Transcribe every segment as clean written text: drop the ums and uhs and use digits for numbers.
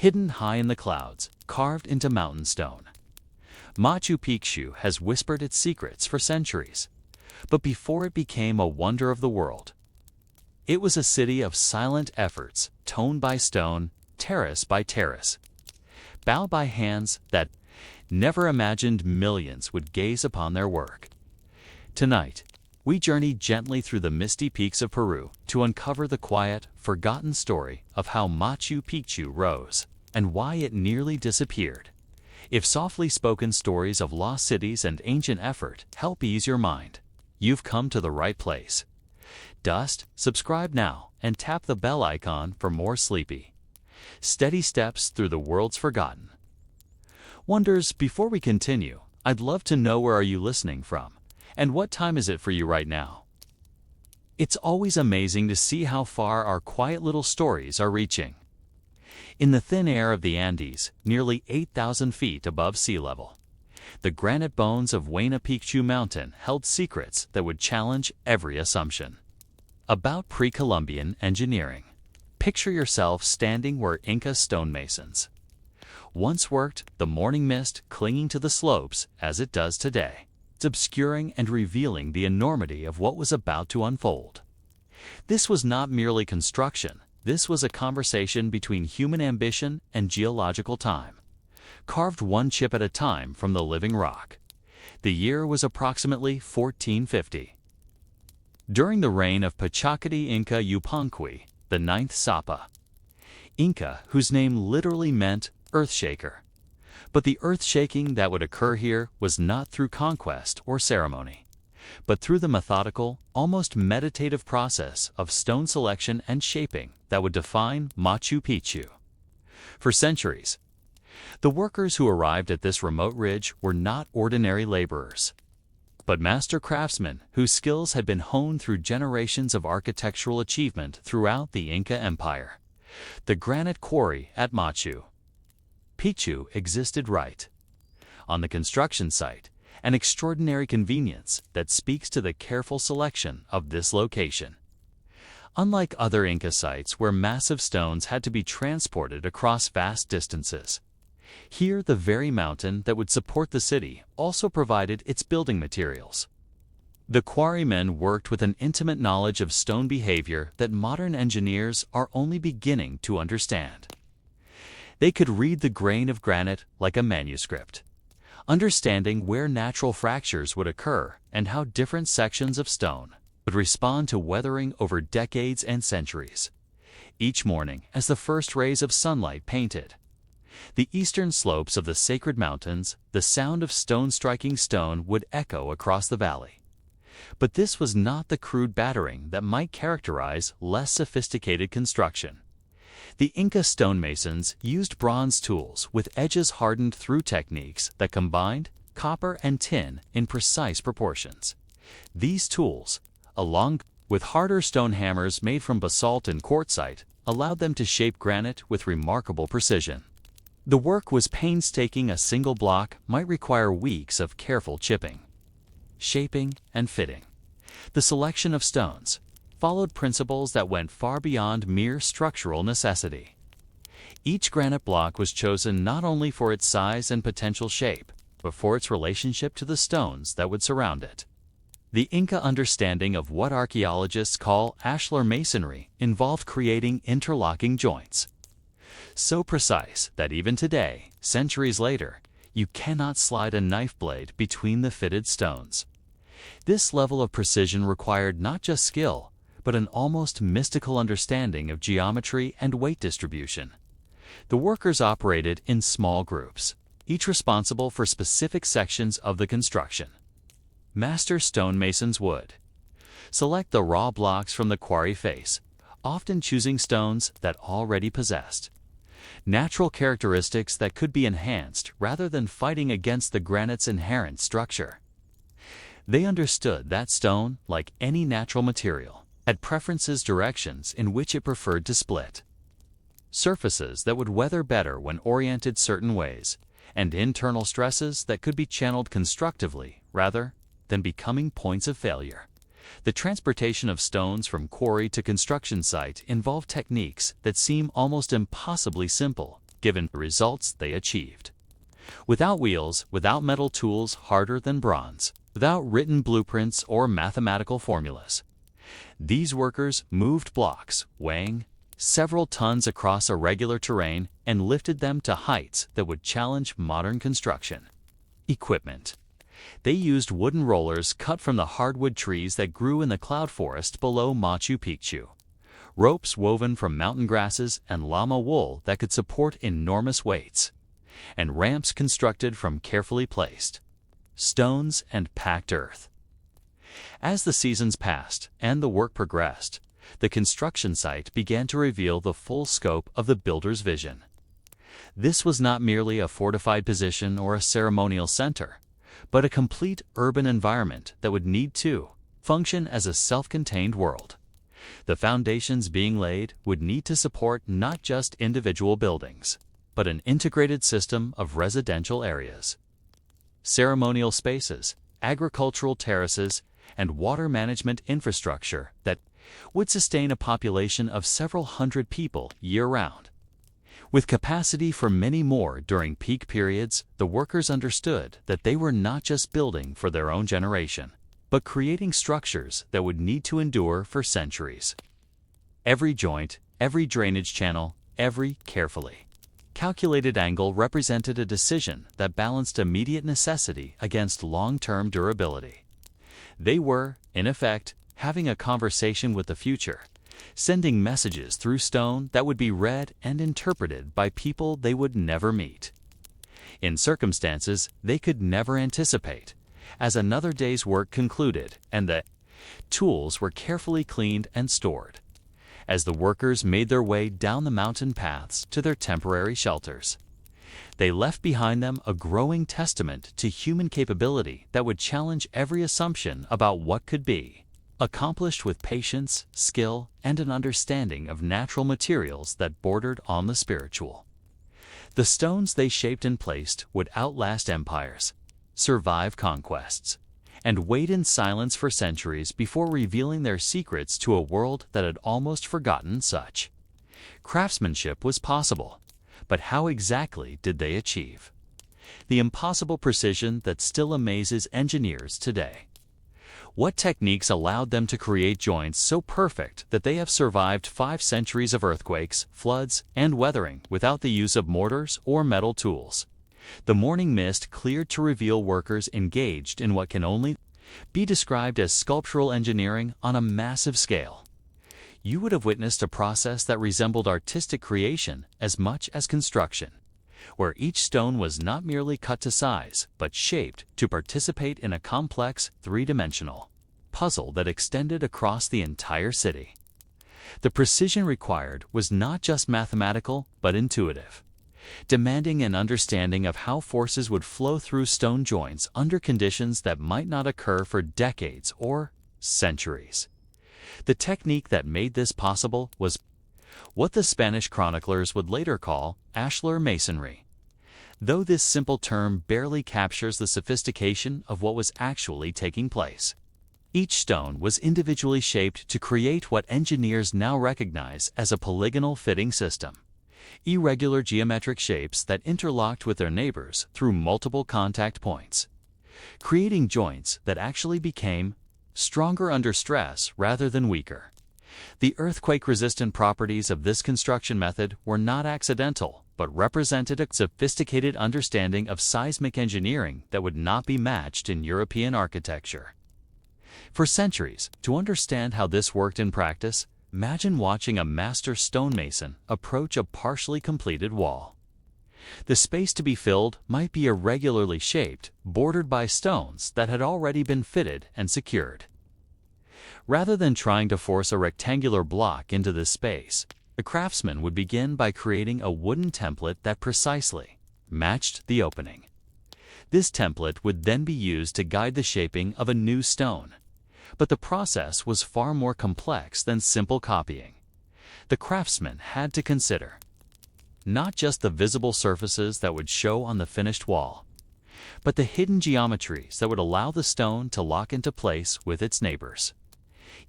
hidden high in the clouds, carved into mountain stone. Machu Picchu has whispered its secrets for centuries, but before it became a wonder of the world, it was a city of silent efforts, tone by stone, terrace by terrace, bow by hands that never imagined millions would gaze upon their work. Tonight, we journey gently through the misty peaks of Peru to uncover the quiet, forgotten story of how Machu Picchu rose and why it nearly disappeared. If softly spoken stories of lost cities and ancient effort help ease your mind, you've come to the right place. Subscribe now and tap the bell icon for more sleepy, steady steps through the world's forgotten wonders. Before we continue, I'd love to know, where are you listening from, and what time is it for you right now? It's always amazing to see how far our quiet little stories are reaching. In the thin air of the Andes, nearly 8,000 feet above sea level, the granite bones of Huayna Picchu Mountain held secrets that would challenge every assumption about pre-Columbian engineering. Picture yourself standing where Inca stonemasons once worked, the morning mist clinging to the slopes as it does today. It's obscuring and revealing the enormity of what was about to unfold. This was not merely construction. This was a conversation between human ambition and geological time, carved one chip at a time from the living rock. The year was approximately 1450. During the reign of Pachacati Inca Yupanqui, the ninth Sapa Inca, whose name literally meant earthshaker. But the earth-shaking that would occur here was not through conquest or ceremony, but through the methodical, almost meditative process of stone selection and shaping that would define Machu Picchu. For centuries, the workers who arrived at this remote ridge were not ordinary laborers, but master craftsmen whose skills had been honed through generations of architectural achievement throughout the Inca Empire. The granite quarry at Machu Picchu existed right on the construction site, an extraordinary convenience that speaks to the careful selection of this location. Unlike other Inca sites where massive stones had to be transported across vast distances, here the very mountain that would support the city also provided its building materials. The quarrymen worked with an intimate knowledge of stone behavior that modern engineers are only beginning to understand. They could read the grain of granite like a manuscript, understanding where natural fractures would occur and how different sections of stone would respond to weathering over decades and centuries. Each morning, as the first rays of sunlight painted the eastern slopes of the sacred mountains, the sound of stone striking stone would echo across the valley. But this was not the crude battering that might characterize less sophisticated construction. The Inca stonemasons used bronze tools with edges hardened through techniques that combined copper and tin in precise proportions. These tools, along with harder stone hammers made from basalt and quartzite, allowed them to shape granite with remarkable precision. The work was painstaking. A single block might require weeks of careful chipping, shaping, and fitting. The selection of stones followed principles that went far beyond mere structural necessity. Each granite block was chosen not only for its size and potential shape, but for its relationship to the stones that would surround it. The Inca understanding of what archaeologists call ashlar masonry involved creating interlocking joints, so precise that even today, centuries later, you cannot slide a knife blade between the fitted stones. This level of precision required not just skill, but an almost mystical understanding of geometry and weight distribution. The workers operated in small groups, each responsible for specific sections of the construction. Master stonemasons would select the raw blocks from the quarry face, often choosing stones that already possessed natural characteristics that could be enhanced rather than fighting against the granite's inherent structure. They understood that stone, like any natural material, had preferences, directions in which it preferred to split, surfaces that would weather better when oriented certain ways, and internal stresses that could be channeled constructively rather than becoming points of failure. The transportation of stones from quarry to construction site involved techniques that seem almost impossibly simple, given the results they achieved. Without wheels, without metal tools harder than bronze, without written blueprints or mathematical formulas, these workers moved blocks weighing several tons across irregular terrain and lifted them to heights that would challenge modern construction. Equipment. They used wooden rollers cut from the hardwood trees that grew in the cloud forest below Machu Picchu, ropes woven from mountain grasses and llama wool that could support enormous weights, and ramps constructed from carefully placed stones and packed earth. As the seasons passed and the work progressed, the construction site began to reveal the full scope of the builder's vision. This was not merely a fortified position or a ceremonial center, but a complete urban environment that would need to function as a self-contained world. The foundations being laid would need to support not just individual buildings, but an integrated system of residential areas, ceremonial spaces, agricultural terraces, and water management infrastructure that would sustain a population of several hundred people year-round. With capacity for many more during peak periods, the workers understood that they were not just building for their own generation, but creating structures that would need to endure for centuries. Every joint, every drainage channel, every carefully calculated angle represented a decision that balanced immediate necessity against long-term durability. They were, in effect, having a conversation with the future, sending messages through stone that would be read and interpreted by people they would never meet, in circumstances they could never anticipate. As another day's work concluded and the tools were carefully cleaned and stored, as the workers made their way down the mountain paths to their temporary shelters, they left behind them a growing testament to human capability that would challenge every assumption about what could be, accomplished with patience, skill, and an understanding of natural materials that bordered on the spiritual. The stones they shaped and placed would outlast empires, survive conquests, and wait in silence for centuries before revealing their secrets to a world that had almost forgotten such. Craftsmanship was possible, but how exactly did they achieve the impossible precision that still amazes engineers today? What techniques allowed them to create joints so perfect that they have survived 5 centuries of earthquakes, floods, and weathering without the use of mortars or metal tools? The morning mist cleared to reveal workers engaged in what can only be described as sculptural engineering on a massive scale. You would have witnessed a process that resembled artistic creation as much as construction, where each stone was not merely cut to size, but shaped to participate in a complex, 3-dimensional puzzle that extended across the entire city. The precision required was not just mathematical, but intuitive, demanding an understanding of how forces would flow through stone joints under conditions that might not occur for decades or centuries. The technique that made this possible was what the Spanish chroniclers would later call ashlar masonry, though this simple term barely captures the sophistication of what was actually taking place. Each stone was individually shaped to create what engineers now recognize as a polygonal fitting system, irregular geometric shapes that interlocked with their neighbors through multiple contact points, creating joints that actually became stronger under stress rather than weaker. The earthquake-resistant properties of this construction method were not accidental, but represented a sophisticated understanding of seismic engineering that would not be matched in European architecture. For centuries, to understand how this worked in practice, imagine watching a master stonemason approach a partially completed wall. The space to be filled might be irregularly shaped, bordered by stones that had already been fitted and secured. Rather than trying to force a rectangular block into this space, the craftsman would begin by creating a wooden template that precisely matched the opening. This template would then be used to guide the shaping of a new stone. But the process was far more complex than simple copying. The craftsman had to consider not just the visible surfaces that would show on the finished wall, but the hidden geometries that would allow the stone to lock into place with its neighbors.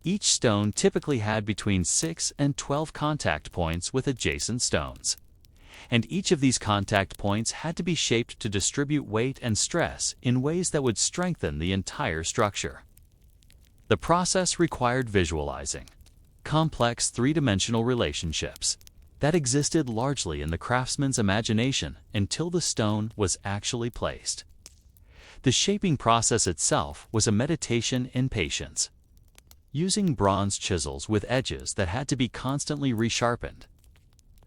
Each stone typically had between 6 and 12 contact points with adjacent stones, and each of these contact points had to be shaped to distribute weight and stress in ways that would strengthen the entire structure. The process required visualizing complex three-dimensional relationships that existed largely in the craftsman's imagination until the stone was actually placed. The shaping process itself was a meditation in patience. Using bronze chisels with edges that had to be constantly resharpened,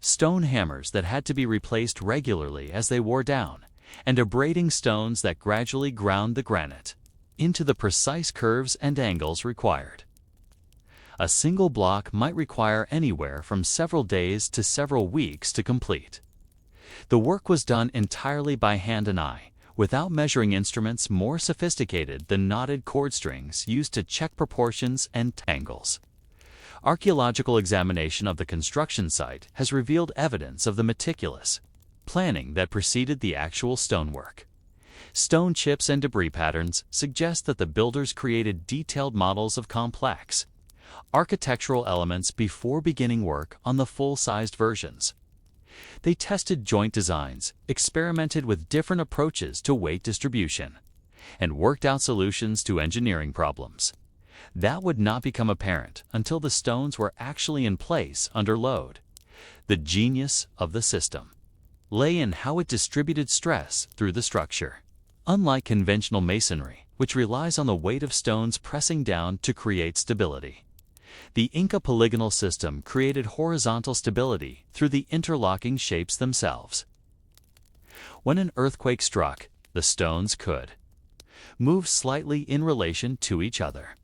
stone hammers that had to be replaced regularly as they wore down, and abrading stones that gradually ground the granite into the precise curves and angles required. A single block might require anywhere from several days to several weeks to complete. The work was done entirely by hand and eye, without measuring instruments more sophisticated than knotted cord strings used to check proportions and angles. Archaeological examination of the construction site has revealed evidence of the meticulous planning that preceded the actual stonework. Stone chips and debris patterns suggest that the builders created detailed models of complex architectural elements before beginning work on the full-sized versions. They tested joint designs, experimented with different approaches to weight distribution, and worked out solutions to engineering problems. That would not become apparent until the stones were actually in place under load. The genius of the system lay in how it distributed stress through the structure. Unlike conventional masonry, which relies on the weight of stones pressing down to create stability, the Inca polygonal system created horizontal stability through the interlocking shapes themselves. When an earthquake struck, the stones could move slightly in relation to each other,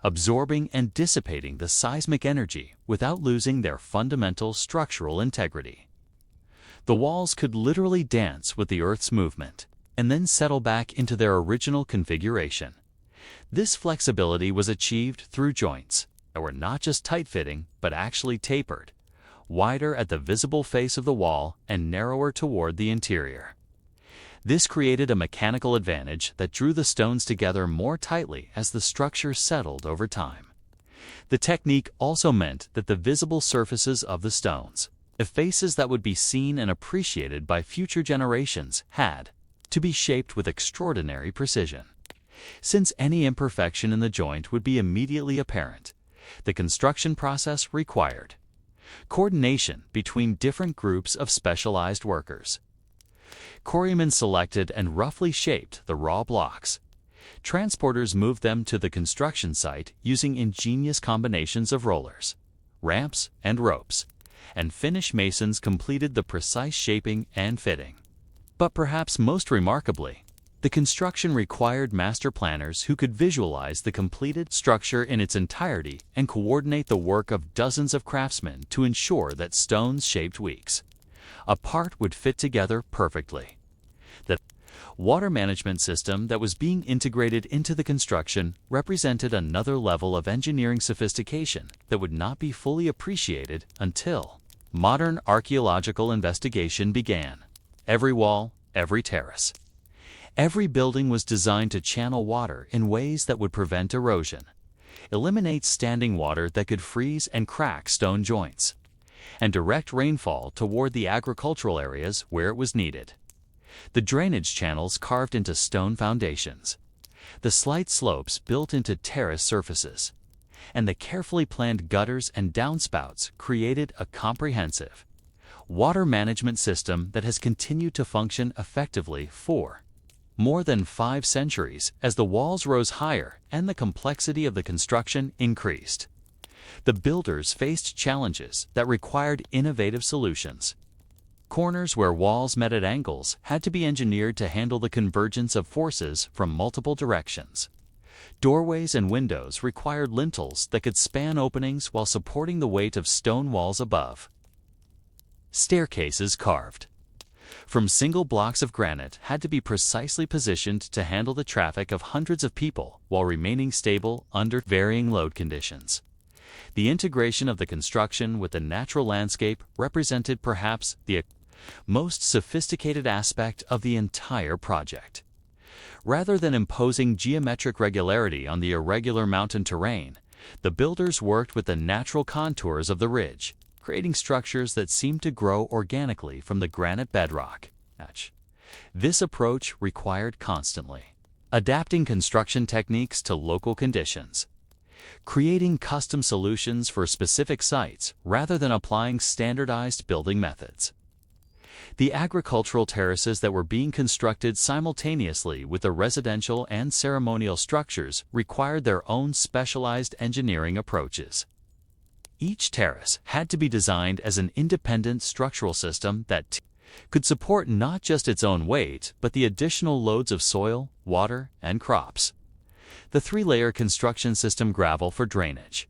absorbing and dissipating the seismic energy without losing their fundamental structural integrity. The walls could literally dance with the Earth's movement and then settle back into their original configuration. This flexibility was achieved through joints that were not just tight-fitting, but actually tapered, wider at the visible face of the wall and narrower toward the interior. This created a mechanical advantage that drew the stones together more tightly as the structure settled over time. The technique also meant that the visible surfaces of the stones, faces that would be seen and appreciated by future generations, had to be shaped with extraordinary precision. Since any imperfection in the joint would be immediately apparent, the construction process required coordination between different groups of specialized workers. Quarrymen selected and roughly shaped the raw blocks. Transporters moved them to the construction site using ingenious combinations of rollers, ramps, and ropes, and finish masons completed the precise shaping and fitting. But perhaps most remarkably, the construction required master planners who could visualize the completed structure in its entirety and coordinate the work of dozens of craftsmen to ensure that stones shaped weeks apart would fit together perfectly. The water management system that was being integrated into the construction represented another level of engineering sophistication that would not be fully appreciated until modern archaeological investigation began. Every wall, every terrace, every building was designed to channel water in ways that would prevent erosion, eliminate standing water that could freeze and crack stone joints, and direct rainfall toward the agricultural areas where it was needed. The drainage channels carved into stone foundations, the slight slopes built into terrace surfaces, and the carefully planned gutters and downspouts created a comprehensive water management system that has continued to function effectively for more than 5 centuries as the walls rose higher and the complexity of the construction increased. The builders faced challenges that required innovative solutions. Corners where walls met at angles had to be engineered to handle the convergence of forces from multiple directions. Doorways and windows required lintels that could span openings while supporting the weight of stone walls above. Staircases carved from single blocks of granite had to be precisely positioned to handle the traffic of hundreds of people while remaining stable under varying load conditions. The integration of the construction with the natural landscape represented perhaps the most sophisticated aspect of the entire project. Rather than imposing geometric regularity on the irregular mountain terrain, the builders worked with the natural contours of the ridge, creating structures that seemed to grow organically from the granite bedrock. This approach required constantly adapting construction techniques to local conditions, creating custom solutions for specific sites rather than applying standardized building methods. The agricultural terraces that were being constructed simultaneously with the residential and ceremonial structures required their own specialized engineering approaches. Each terrace had to be designed as an independent structural system that could support not just its own weight, but the additional loads of soil, water, and crops. The three-layer construction system: gravel for drainage,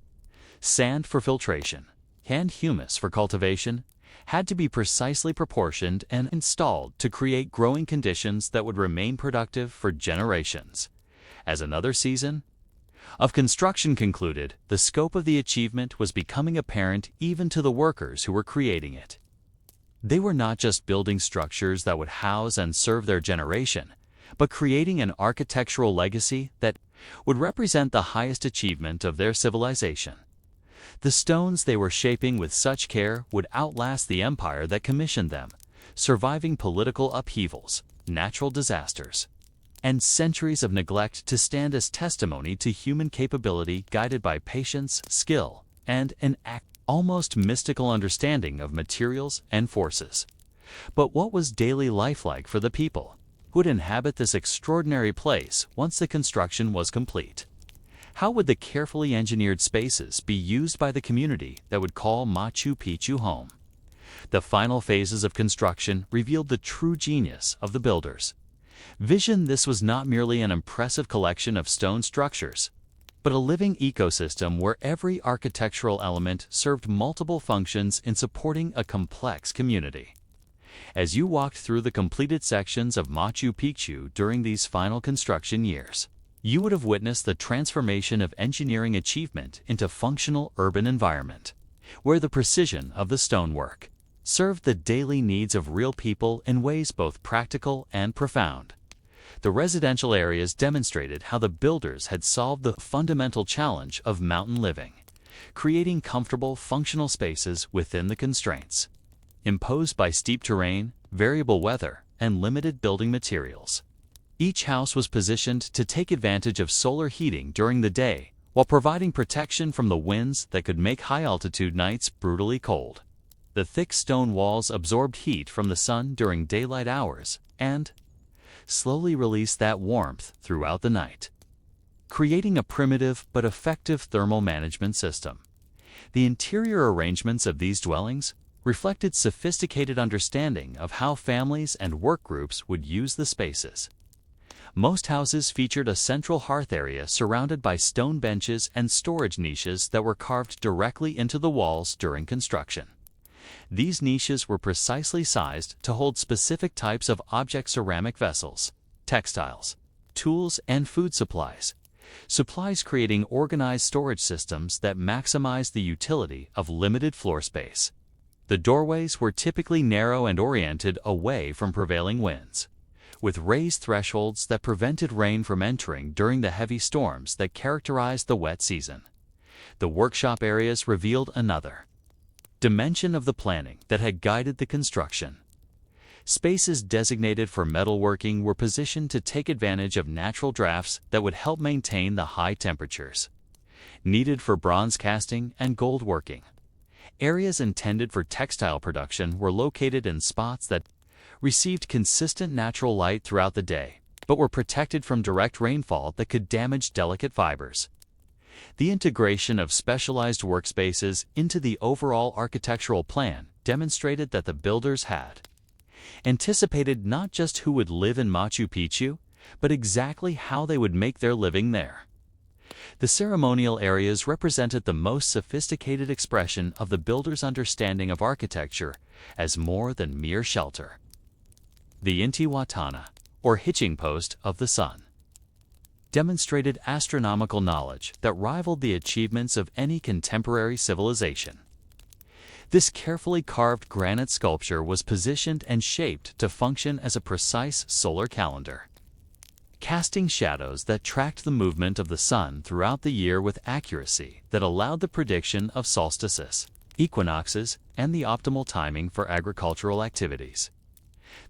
sand for filtration, and humus for cultivation, had to be precisely proportioned and installed to create growing conditions that would remain productive for generations. As another season of construction concluded, the scope of the achievement was becoming apparent even to the workers who were creating it. They were not just building structures that would house and serve their generation, but creating an architectural legacy that would represent the highest achievement of their civilization. The stones they were shaping with such care would outlast the empire that commissioned them, surviving political upheavals, natural disasters, and centuries of neglect to stand as testimony to human capability guided by patience, skill, and an almost mystical understanding of materials and forces. But what was daily life like for the people who would inhabit this extraordinary place once the construction was complete? How would the carefully engineered spaces be used by the community that would call Machu Picchu home? The final phases of construction revealed the true genius of the builders. Vision: this was not merely an impressive collection of stone structures, but a living ecosystem where every architectural element served multiple functions in supporting a complex community. As you walked through the completed sections of Machu Picchu during these final construction years, you would have witnessed the transformation of engineering achievement into functional urban environment, where the precision of the stonework served the daily needs of real people in ways both practical and profound. The residential areas demonstrated how the builders had solved the fundamental challenge of mountain living, creating comfortable, functional spaces within the constraints imposed by steep terrain, variable weather, and limited building materials. Each house was positioned to take advantage of solar heating during the day, while providing protection from the winds that could make high-altitude nights brutally cold. The thick stone walls absorbed heat from the sun during daylight hours and slowly released that warmth throughout the night, creating a primitive but effective thermal management system. The interior arrangements of these dwellings reflected sophisticated understanding of how families and work groups would use the spaces. Most houses featured a central hearth area surrounded by stone benches and storage niches that were carved directly into the walls during construction. These niches were precisely sized to hold specific types of object: ceramic vessels, textiles, tools, and food supplies, creating organized storage systems that maximize the utility of limited floor space. The doorways were typically narrow and oriented away from prevailing winds, with raised thresholds that prevented rain from entering during the heavy storms that characterized the wet season. The workshop areas revealed another dimension of the planning that had guided the construction. Spaces designated for metalworking were positioned to take advantage of natural drafts that would help maintain the high temperatures needed for bronze casting and gold working. Areas intended for textile production were located in spots that received consistent natural light throughout the day, but were protected from direct rainfall that could damage delicate fibers. The integration of specialized workspaces into the overall architectural plan demonstrated that the builders had anticipated not just who would live in Machu Picchu, but exactly how they would make their living there. The ceremonial areas represented the most sophisticated expression of the builders' understanding of architecture as more than mere shelter. The Intihuatana, or hitching post of the sun, demonstrated astronomical knowledge that rivaled the achievements of any contemporary civilization. This carefully carved granite sculpture was positioned and shaped to function as a precise solar calendar, casting shadows that tracked the movement of the sun throughout the year with accuracy that allowed the prediction of solstices. equinoxes, and the optimal timing for agricultural activities.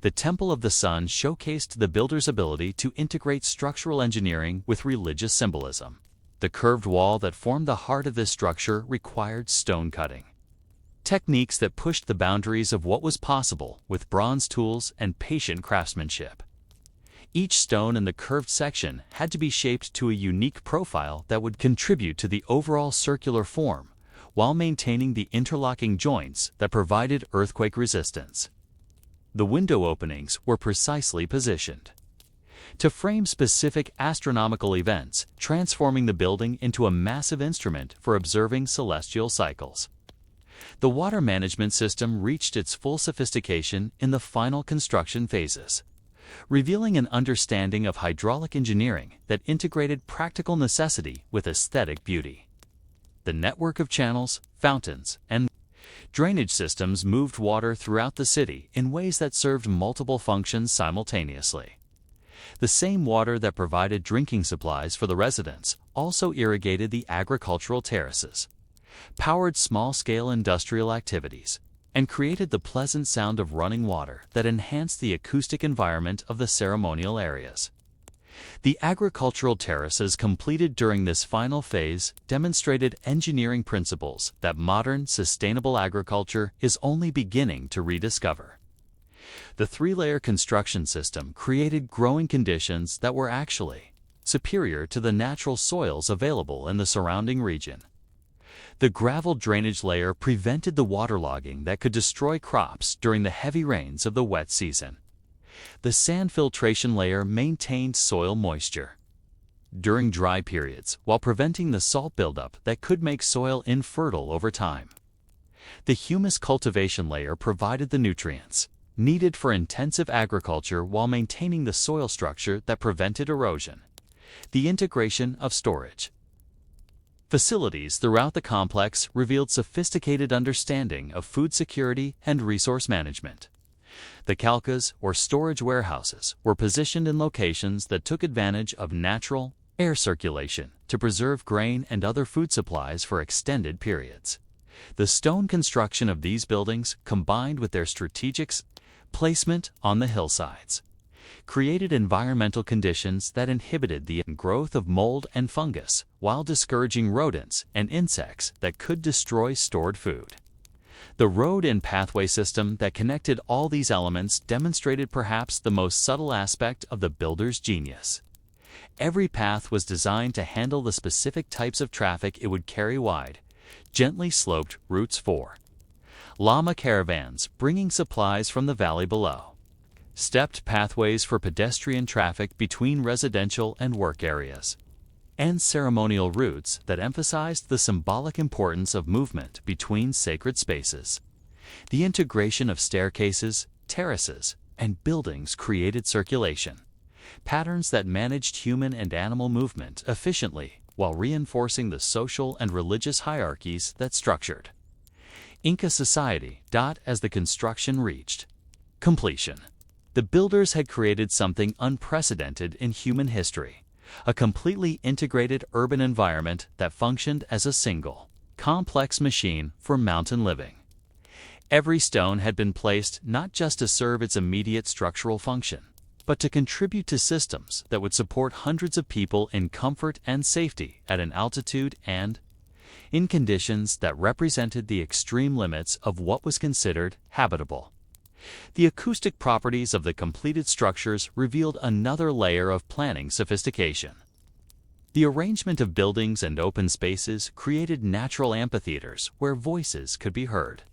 The Temple of the Sun showcased the builder's ability to integrate structural engineering with religious symbolism. The curved wall that formed the heart of this structure required stone cutting, techniques that pushed the boundaries of what was possible with bronze tools and patient craftsmanship. Each stone in the curved section had to be shaped to a unique profile that would contribute to the overall circular form, while maintaining the interlocking joints that provided earthquake resistance. The window openings were precisely positioned to frame specific astronomical events, transforming the building into a massive instrument for observing celestial cycles. The water management system reached its full sophistication in the final construction phases, revealing an understanding of hydraulic engineering that integrated practical necessity with aesthetic beauty. The network of channels, fountains, and drainage systems moved water throughout the city in ways that served multiple functions simultaneously. The same water that provided drinking supplies for the residents also irrigated the agricultural terraces, powered small-scale industrial activities, and created the pleasant sound of running water that enhanced the acoustic environment of the ceremonial areas. The agricultural terraces completed during this final phase demonstrated engineering principles that modern, sustainable agriculture is only beginning to rediscover. The three-layer construction system created growing conditions that were actually superior to the natural soils available in the surrounding region. The gravel drainage layer prevented the waterlogging that could destroy crops during the heavy rains of the wet season. The sand filtration layer maintained soil moisture during dry periods while preventing the salt buildup that could make soil infertile over time. The humus cultivation layer provided the nutrients needed for intensive agriculture while maintaining the soil structure that prevented erosion. The integration of storage facilities throughout the complex revealed sophisticated understanding of food security and resource management. The calcas, or storage warehouses, were positioned in locations that took advantage of natural air circulation to preserve grain and other food supplies for extended periods. The stone construction of these buildings, combined with their strategic placement on the hillsides, created environmental conditions that inhibited the growth of mold and fungus while discouraging rodents and insects that could destroy stored food. The road and pathway system that connected all these elements demonstrated perhaps the most subtle aspect of the builder's genius. Every path was designed to handle the specific types of traffic it would carry: wide, gently sloped routes for llama caravans bringing supplies from the valley below, stepped pathways for pedestrian traffic between residential and work areas, and ceremonial routes that emphasized the symbolic importance of movement between sacred spaces. The integration of staircases, terraces, and buildings created circulation patterns that managed human and animal movement efficiently while reinforcing the social and religious hierarchies that structured Inca society. As the construction reached completion, the builders had created something unprecedented in human history: a completely integrated urban environment that functioned as a single, complex machine for mountain living. Every stone had been placed not just to serve its immediate structural function, but to contribute to systems that would support hundreds of people in comfort and safety at an altitude and in conditions that represented the extreme limits of what was considered habitable. The acoustic properties of the completed structures revealed another layer of planning sophistication. The arrangement of buildings and open spaces created natural amphitheaters where voices could be heard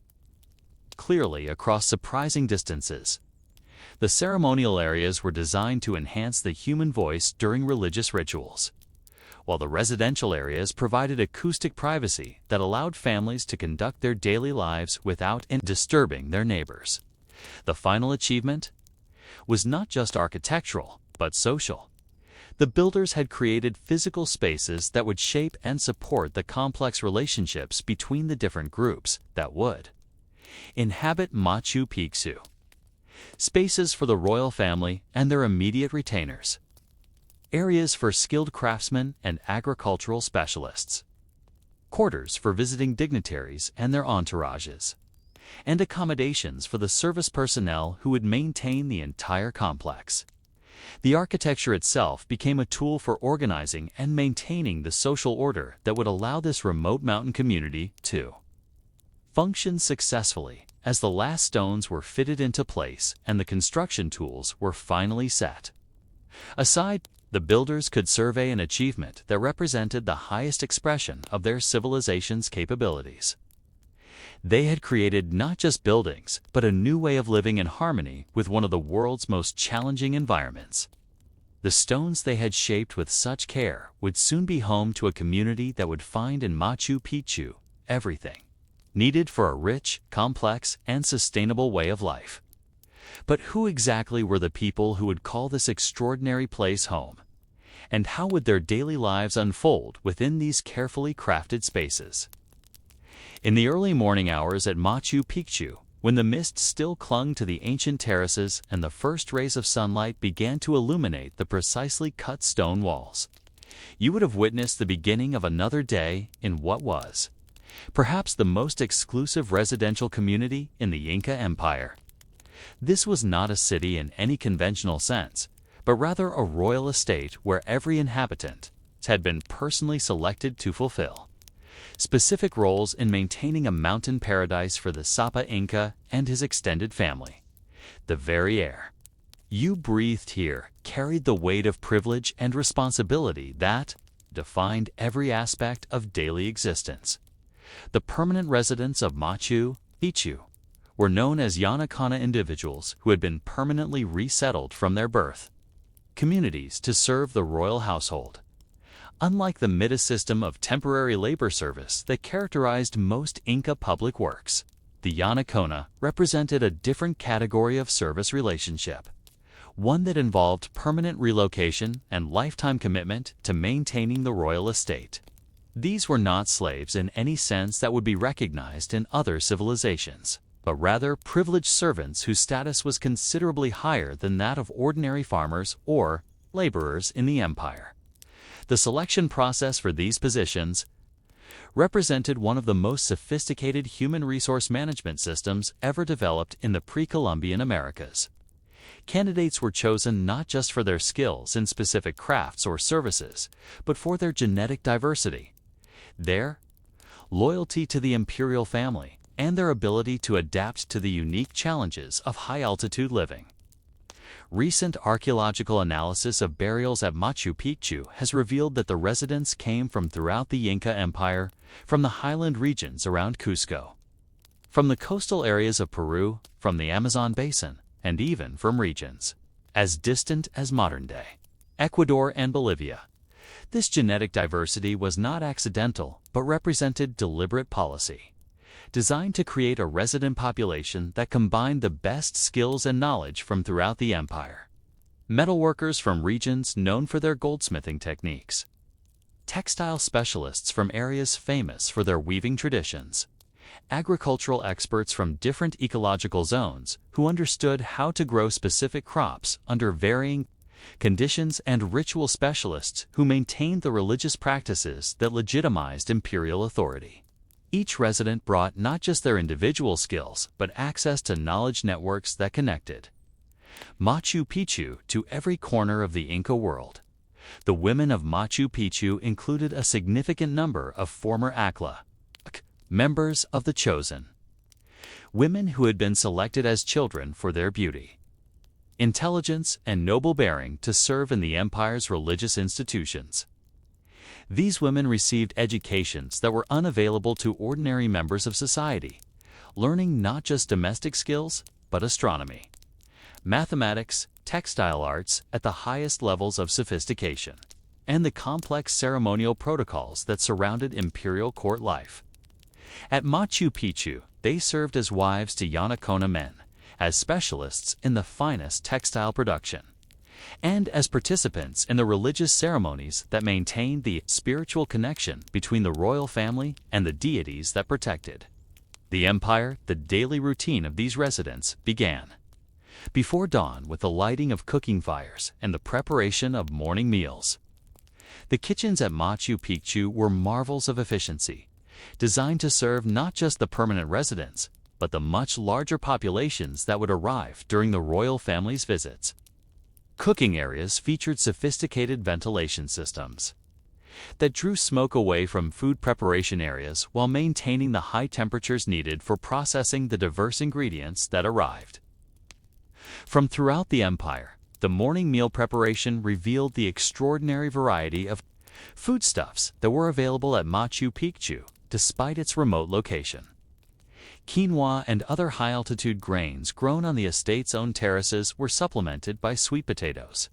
clearly across surprising distances. The ceremonial areas were designed to enhance the human voice during religious rituals, while the residential areas provided acoustic privacy that allowed families to conduct their daily lives without disturbing their neighbors. The final achievement was not just architectural, but social. The builders had created physical spaces that would shape and support the complex relationships between the different groups that would inhabit Machu Picchu. Spaces for the royal family and their immediate retainers, areas for skilled craftsmen and agricultural specialists, quarters for visiting dignitaries and their entourages, and accommodations for the service personnel who would maintain the entire complex. The architecture itself became a tool for organizing and maintaining the social order that would allow this remote mountain community to function successfully as the last stones were fitted into place and the construction tools were finally set. Aside, the builders could survey an achievement that represented the highest expression of their civilization's capabilities. They had created not just buildings, but a new way of living in harmony with one of the world's most challenging environments. The stones they had shaped with such care would soon be home to a community that would find in Machu Picchu everything needed for a rich, complex, and sustainable way of life. But who exactly were the people who would call this extraordinary place home? And how would their daily lives unfold within these carefully crafted spaces? In the early morning hours at Machu Picchu, when the mist still clung to the ancient terraces and the first rays of sunlight began to illuminate the precisely cut stone walls, you would have witnessed the beginning of another day in what was perhaps the most exclusive residential community in the Inca Empire. This was not a city in any conventional sense, but rather a royal estate where every inhabitant had been personally selected to fulfill specific roles in maintaining a mountain paradise for the Sapa Inca and his extended family. The very air you breathed here carried the weight of privilege and responsibility that defined every aspect of daily existence. The permanent residents of Machu Picchu were known as Yanakana individuals who had been permanently resettled from their birth communities to serve the royal household. Unlike the Mita system of temporary labor service that characterized most Inca public works, the Yanakona represented a different category of service relationship, one that involved permanent relocation and lifetime commitment to maintaining the royal estate. These were not slaves in any sense that would be recognized in other civilizations, but rather privileged servants whose status was considerably higher than that of ordinary farmers or laborers in the empire. The selection process for these positions represented one of the most sophisticated human resource management systems ever developed in the pre-Columbian Americas. Candidates were chosen not just for their skills in specific crafts or services, but for their genetic diversity, their loyalty to the imperial family, and their ability to adapt to the unique challenges of high-altitude living. Recent archaeological analysis of burials at Machu Picchu has revealed that the residents came from throughout the Inca Empire, from the highland regions around Cusco, from the coastal areas of Peru, from the Amazon basin, and even from regions as distant as modern-day Ecuador and Bolivia. This genetic diversity was not accidental, but represented deliberate policy, designed to create a resident population that combined the best skills and knowledge from throughout the empire. Metalworkers from regions known for their goldsmithing techniques, textile specialists from areas famous for their weaving traditions, agricultural experts from different ecological zones who understood how to grow specific crops under varying conditions, and ritual specialists who maintained the religious practices that legitimized imperial authority. Each resident brought not just their individual skills, but access to knowledge networks that connected Machu Picchu to every corner of the Inca world. The women of Machu Picchu included a significant number of former ACLA, members of the Chosen, women who had been selected as children for their beauty, intelligence, and noble bearing to serve in the empire's religious institutions. These women received educations that were unavailable to ordinary members of society, learning not just domestic skills, but astronomy, mathematics, textile arts at the highest levels of sophistication, and the complex ceremonial protocols that surrounded imperial court life. At Machu Picchu, they served as wives to Yanakona men, as specialists in the finest textile production, and as participants in the religious ceremonies that maintained the spiritual connection between the royal family and the deities that protected the empire. The daily routine of these residents began before dawn with the lighting of cooking fires and the preparation of morning meals. The kitchens at Machu Picchu were marvels of efficiency, designed to serve not just the permanent residents, but the much larger populations that would arrive during the royal family's visits. Cooking areas featured sophisticated ventilation systems that drew smoke away from food preparation areas while maintaining the high temperatures needed for processing the diverse ingredients that arrived from throughout the empire. The morning meal preparation revealed the extraordinary variety of foodstuffs that were available at Machu Picchu, despite its remote location. Quinoa and other high-altitude grains grown on the estate's own terraces were supplemented by sweet potatoes,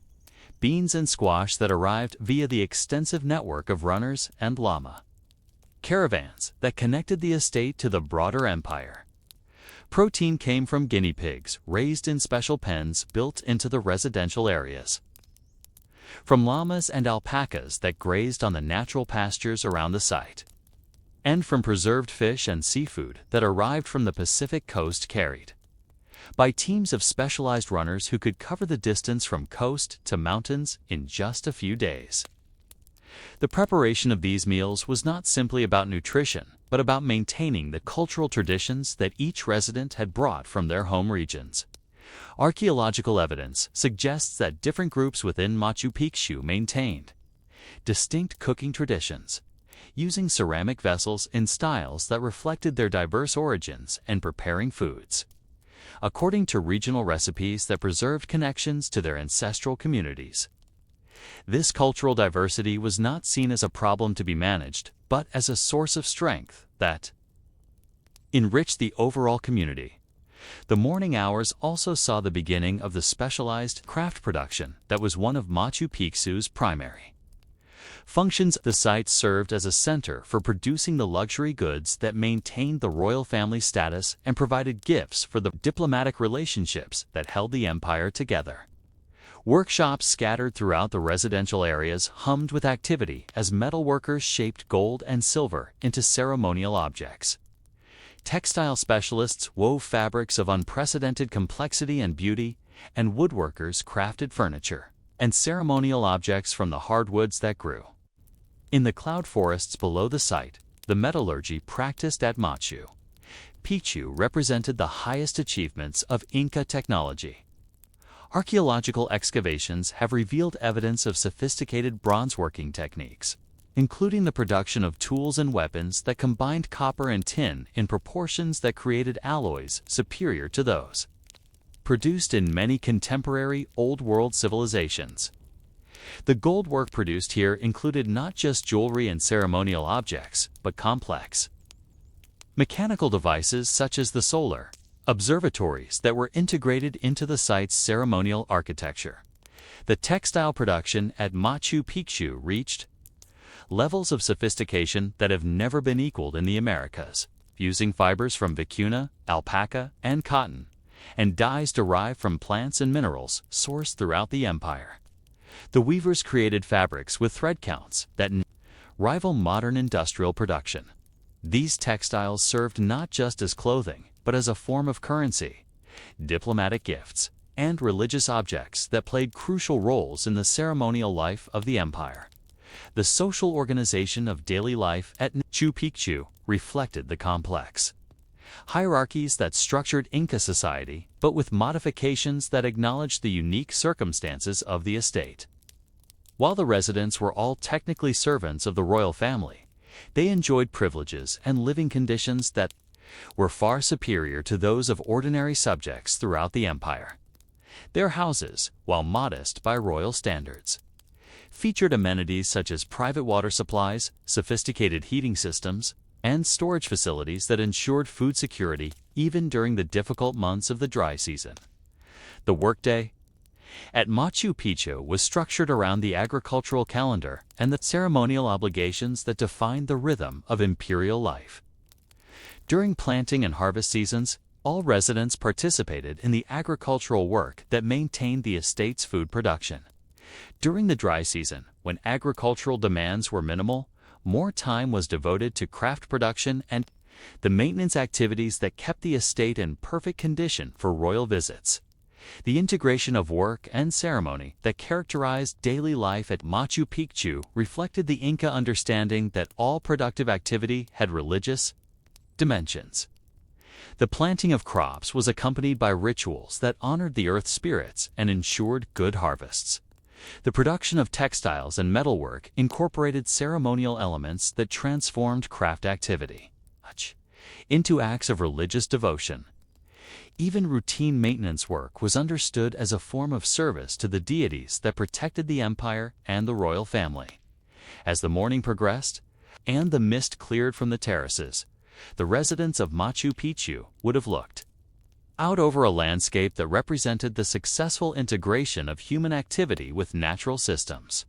beans and squash that arrived via the extensive network of runners and llama caravans that connected the estate to the broader empire. Protein came from guinea pigs raised in special pens built into the residential areas, from llamas and alpacas that grazed on the natural pastures around the site, and from preserved fish and seafood that arrived from the Pacific coast carried by teams of specialized runners who could cover the distance from coast to mountains in just a few days. The preparation of these meals was not simply about nutrition, but about maintaining the cultural traditions that each resident had brought from their home regions. Archaeological evidence suggests that different groups within Machu Picchu maintained distinct cooking traditions, using ceramic vessels in styles that reflected their diverse origins and preparing foods according to regional recipes that preserved connections to their ancestral communities. This cultural diversity was not seen as a problem to be managed, but as a source of strength that enriched the overall community. The morning hours also saw the beginning of the specialized craft production that was one of Machu Picchu's primary functions. The site served as a center for producing the luxury goods that maintained the royal family status and provided gifts for the diplomatic relationships that held the empire together. Workshops scattered throughout the residential areas hummed with activity as metal workers shaped gold and silver into ceremonial objects. Textile specialists wove fabrics of unprecedented complexity and beauty, and woodworkers crafted furniture and ceremonial objects from the hardwoods that grew in the cloud forests below the site. The metallurgy practiced at Machu Picchu represented the highest achievements of Inca technology. Archaeological excavations have revealed evidence of sophisticated bronze-working techniques, including the production of tools and weapons that combined copper and tin in proportions that created alloys superior to those produced in many contemporary Old World civilizations. The gold work produced here included not just jewelry and ceremonial objects, but complex mechanical devices such as the solar observatories that were integrated into the site's ceremonial architecture. The textile production at Machu Picchu reached levels of sophistication that have never been equaled in the Americas, using fibers from vicuna, alpaca, and cotton, and dyes derived from plants and minerals sourced throughout the empire. The weavers created fabrics with thread counts that rival modern industrial production. These textiles served not just as clothing, but as a form of currency, diplomatic gifts, and religious objects that played crucial roles in the ceremonial life of the empire. The social organization of daily life at Machu Picchu reflected the complex hierarchies that structured Inca society, but with modifications that acknowledged the unique circumstances of the estate. While the residents were all technically servants of the royal family, they enjoyed privileges and living conditions that were far superior to those of ordinary subjects throughout the empire. Their houses, while modest by royal standards, featured amenities such as private water supplies, sophisticated heating systems, and storage facilities that ensured food security even during the difficult months of the dry season. The workday at Machu Picchu was structured around the agricultural calendar and the ceremonial obligations that defined the rhythm of imperial life. During planting and harvest seasons, all residents participated in the agricultural work that maintained the estate's food production. During the dry season, when agricultural demands were minimal, more time was devoted to craft production and the maintenance activities that kept the estate in perfect condition for royal visits. The integration of work and ceremony that characterized daily life at Machu Picchu reflected the Inca understanding that all productive activity had religious dimensions. The planting of crops was accompanied by rituals that honored the earth spirits and ensured good harvests. The production of textiles and metalwork incorporated ceremonial elements that transformed craft activity into acts of religious devotion. Even routine maintenance work was understood as a form of service to the deities that protected the empire and the royal family. As the morning progressed and the mist cleared from the terraces, the residents of Machu Picchu would have looked out over a landscape that represented the successful integration of human activity with natural systems.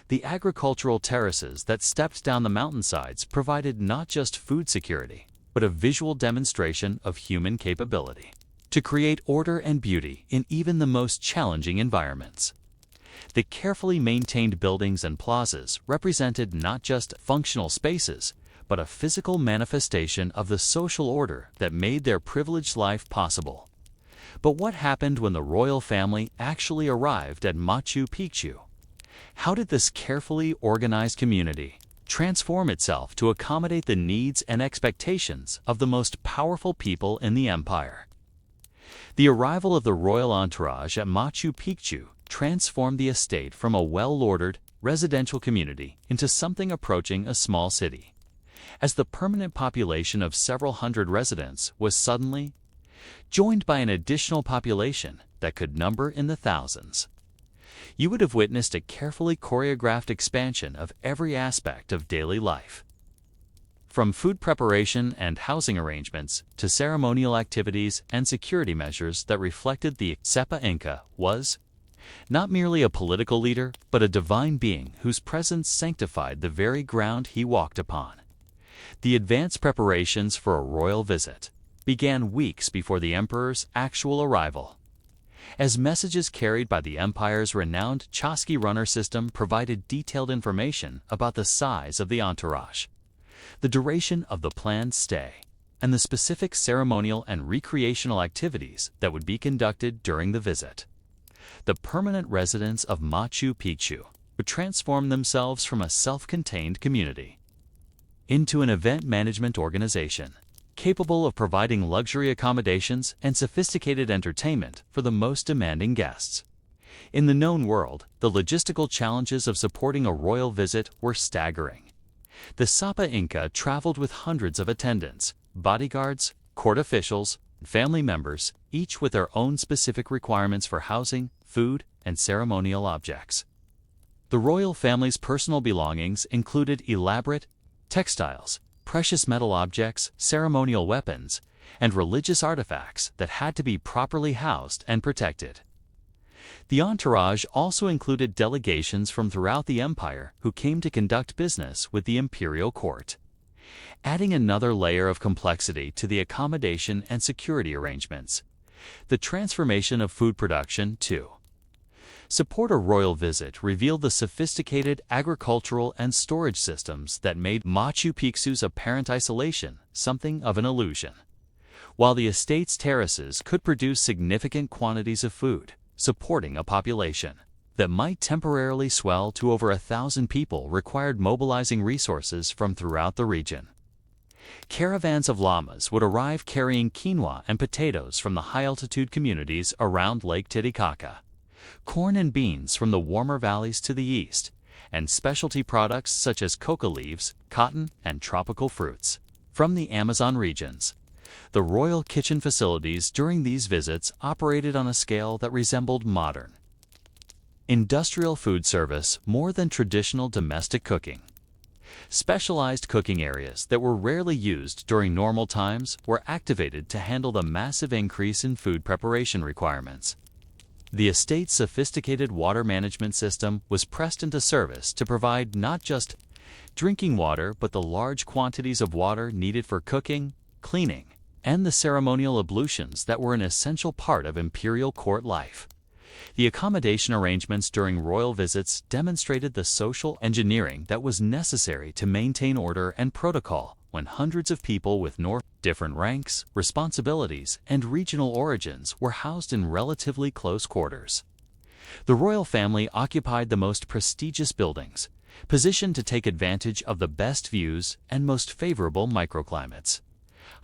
The agricultural terraces that stepped down the mountainsides provided not just food security, but a visual demonstration of human capability to create order and beauty in even the most challenging environments. The carefully maintained buildings and plazas represented not just functional spaces, but a physical manifestation of the social order that made their privileged life possible. But what happened when the royal family actually arrived at Machu Picchu? How did this carefully organized community transform itself to accommodate the needs and expectations of the most powerful people in the empire? The arrival of the royal entourage at Machu Picchu transformed the estate from a well-ordered residential community into something approaching a small city, as the permanent population of several hundred residents was suddenly joined by an additional population that could number in the thousands. You would have witnessed a carefully choreographed expansion of every aspect of daily life. From food preparation and housing arrangements to ceremonial activities and security measures that reflected the Sepa Inca was not merely a political leader, but a divine being whose presence sanctified the very ground he walked upon. The advanced preparations for a royal visit began weeks before the emperor's actual arrival, as messages carried by the empire's renowned Chasqui runner system provided detailed information about the size of the entourage, the duration of the planned stay, and the specific ceremonial and recreational activities that would be conducted during the visit. The permanent residents of Machu Picchu would transform themselves from a self-contained community into an event management organization, capable of providing luxury accommodations and sophisticated entertainment for the most demanding guests. In the known world, the logistical challenges of supporting a royal visit were staggering. The Sapa Inca traveled with hundreds of attendants, bodyguards, court officials, and family members, each with their own specific requirements for housing, food, and ceremonial objects. The royal family's personal belongings included elaborate textiles, precious metal objects, ceremonial weapons, and religious artifacts that had to be properly housed and protected. The entourage also included delegations from throughout the empire who came to conduct business with the imperial court, adding another layer of complexity to the accommodation and security arrangements. The transformation of food production, too. Support a royal visit revealed the sophisticated agricultural and storage systems that made Machu Picchu's apparent isolation something of an illusion. While the estate's terraces could produce significant quantities of food, supporting a population that might temporarily swell to over 1,000 people required mobilizing resources from throughout the region. Caravans of llamas would arrive carrying quinoa and potatoes from the high-altitude communities around Lake Titicaca, corn and beans from the warmer valleys to the east, and specialty products such as coca leaves, cotton, and tropical fruits from the Amazon regions. The royal kitchen facilities during these visits operated on a scale that resembled modern industrial food service more than traditional domestic cooking. Specialized cooking areas that were rarely used during normal times were activated to handle the massive increase in food preparation requirements. The estate's sophisticated water management system was pressed into service to provide not just drinking water but the large quantities of water needed for cooking, cleaning, and the ceremonial ablutions that were an essential part of imperial court life. The accommodation arrangements during royal visits demonstrated the social engineering that was necessary to maintain order and protocol when hundreds of people with different ranks, responsibilities, and regional origins were housed in relatively close quarters. The royal family occupied the most prestigious buildings, positioned to take advantage of the best views and most favorable microclimates.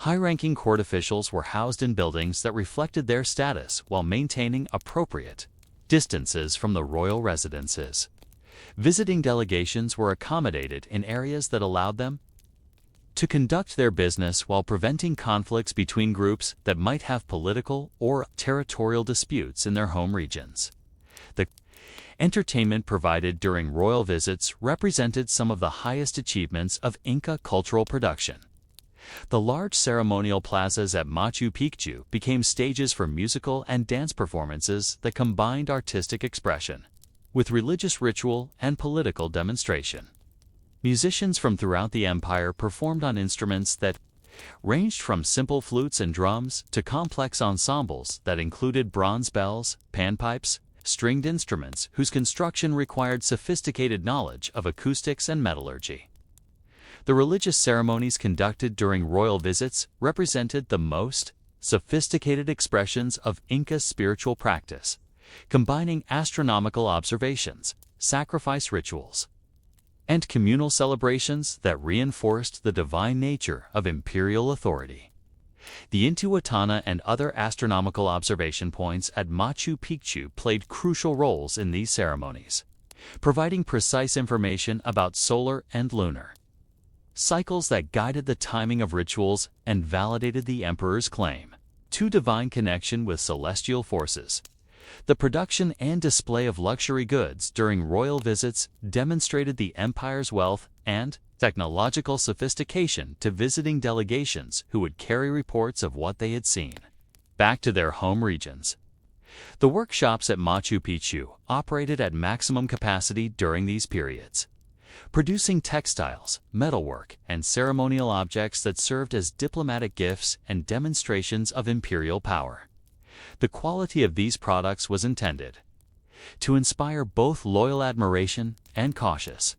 High-ranking court officials were housed in buildings that reflected their status while maintaining appropriate distances from the royal residences. Visiting delegations were accommodated in areas that allowed them to conduct their business while preventing conflicts between groups that might have political or territorial disputes in their home regions. The entertainment provided during royal visits represented some of the highest achievements of Inca cultural production. The large ceremonial plazas at Machu Picchu became stages for musical and dance performances that combined artistic expression with religious ritual and political demonstration. Musicians from throughout the empire performed on instruments that ranged from simple flutes and drums to complex ensembles that included bronze bells, panpipes, stringed instruments whose construction required sophisticated knowledge of acoustics and metallurgy. The religious ceremonies conducted during royal visits represented the most sophisticated expressions of Inca's spiritual practice, combining astronomical observations, sacrifice rituals, and communal celebrations that reinforced the divine nature of imperial authority. The Intihuatana and other astronomical observation points at Machu Picchu played crucial roles in these ceremonies, providing precise information about solar and lunar cycles that guided the timing of rituals and validated the emperor's claim to divine connection with celestial forces. The production and display of luxury goods during royal visits demonstrated the empire's wealth and technological sophistication to visiting delegations who would carry reports of what they had seen back to their home regions. The workshops at Machu Picchu operated at maximum capacity during these periods, producing textiles, metalwork, and ceremonial objects that served as diplomatic gifts and demonstrations of imperial power. The quality of these products was intended to inspire both loyal admiration and cautious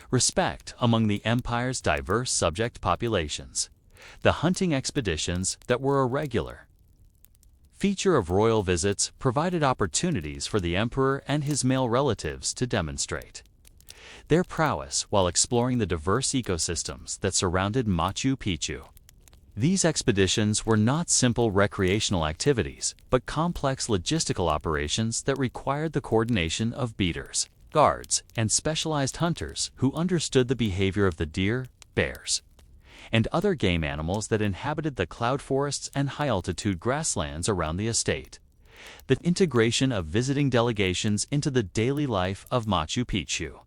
respect among the empire's diverse subject populations. The hunting expeditions that were a regular feature of royal visits provided opportunities for the emperor and his male relatives to demonstrate their prowess while exploring the diverse ecosystems that surrounded Machu Picchu. These expeditions were not simple recreational activities, but complex logistical operations that required the coordination of beaters, guards, and specialized hunters who understood the behavior of the deer, bears, and other game animals that inhabited the cloud forests and high-altitude grasslands around the estate. The integration of visiting delegations into the daily life of Machu Picchu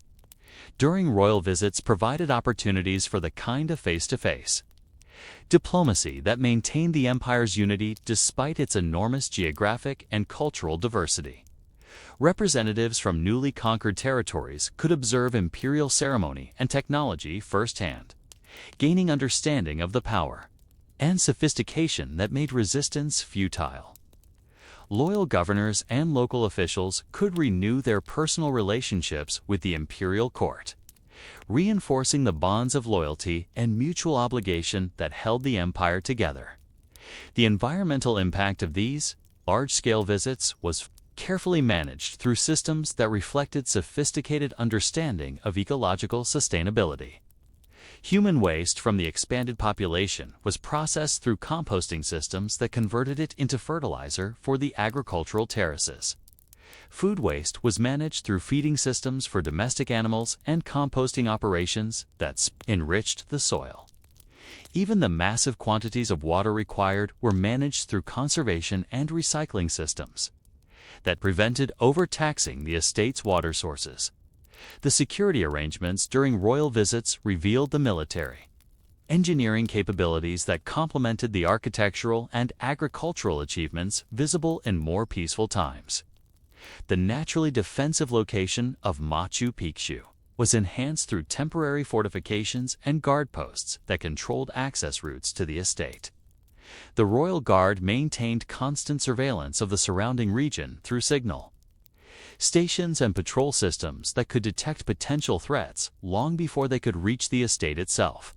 during royal visits provided opportunities for the kind of face-to-face diplomacy that maintained the empire's unity despite its enormous geographic and cultural diversity. Representatives from newly conquered territories could observe imperial ceremony and technology firsthand, gaining understanding of the power and sophistication that made resistance futile. Loyal governors and local officials could renew their personal relationships with the imperial court, reinforcing the bonds of loyalty and mutual obligation that held the empire together. The environmental impact of these large-scale visits was carefully managed through systems that reflected sophisticated understanding of ecological sustainability. Human waste from the expanded population was processed through composting systems that converted it into fertilizer for the agricultural terraces. Food waste was managed through feeding systems for domestic animals and composting operations that enriched the soil. Even the massive quantities of water required were managed through conservation and recycling systems that prevented overtaxing the estate's water sources. The security arrangements during royal visits revealed the military engineering capabilities that complemented the architectural and agricultural achievements visible in more peaceful times. The naturally defensive location of Machu Picchu was enhanced through temporary fortifications and guard posts that controlled access routes to the estate. The Royal Guard maintained constant surveillance of the surrounding region through signal stations and patrol systems that could detect potential threats long before they could reach the estate itself.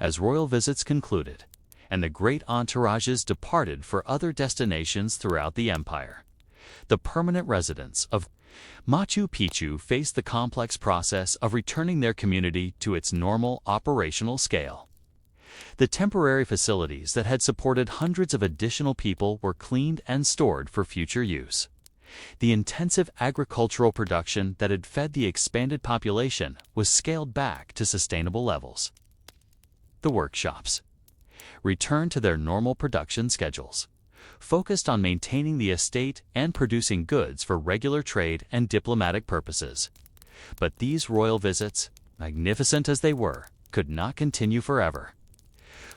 as royal visits concluded, and the great entourages departed for other destinations throughout the empire. The permanent residents of Machu Picchu faced the complex process of returning their community to its normal operational scale. The temporary facilities that had supported hundreds of additional people were cleaned and stored for future use. The intensive agricultural production that had fed the expanded population was scaled back to sustainable levels. The workshops returned to their normal production schedules, focused on maintaining the estate and producing goods for regular trade and diplomatic purposes. But these royal visits, magnificent as they were, could not continue forever.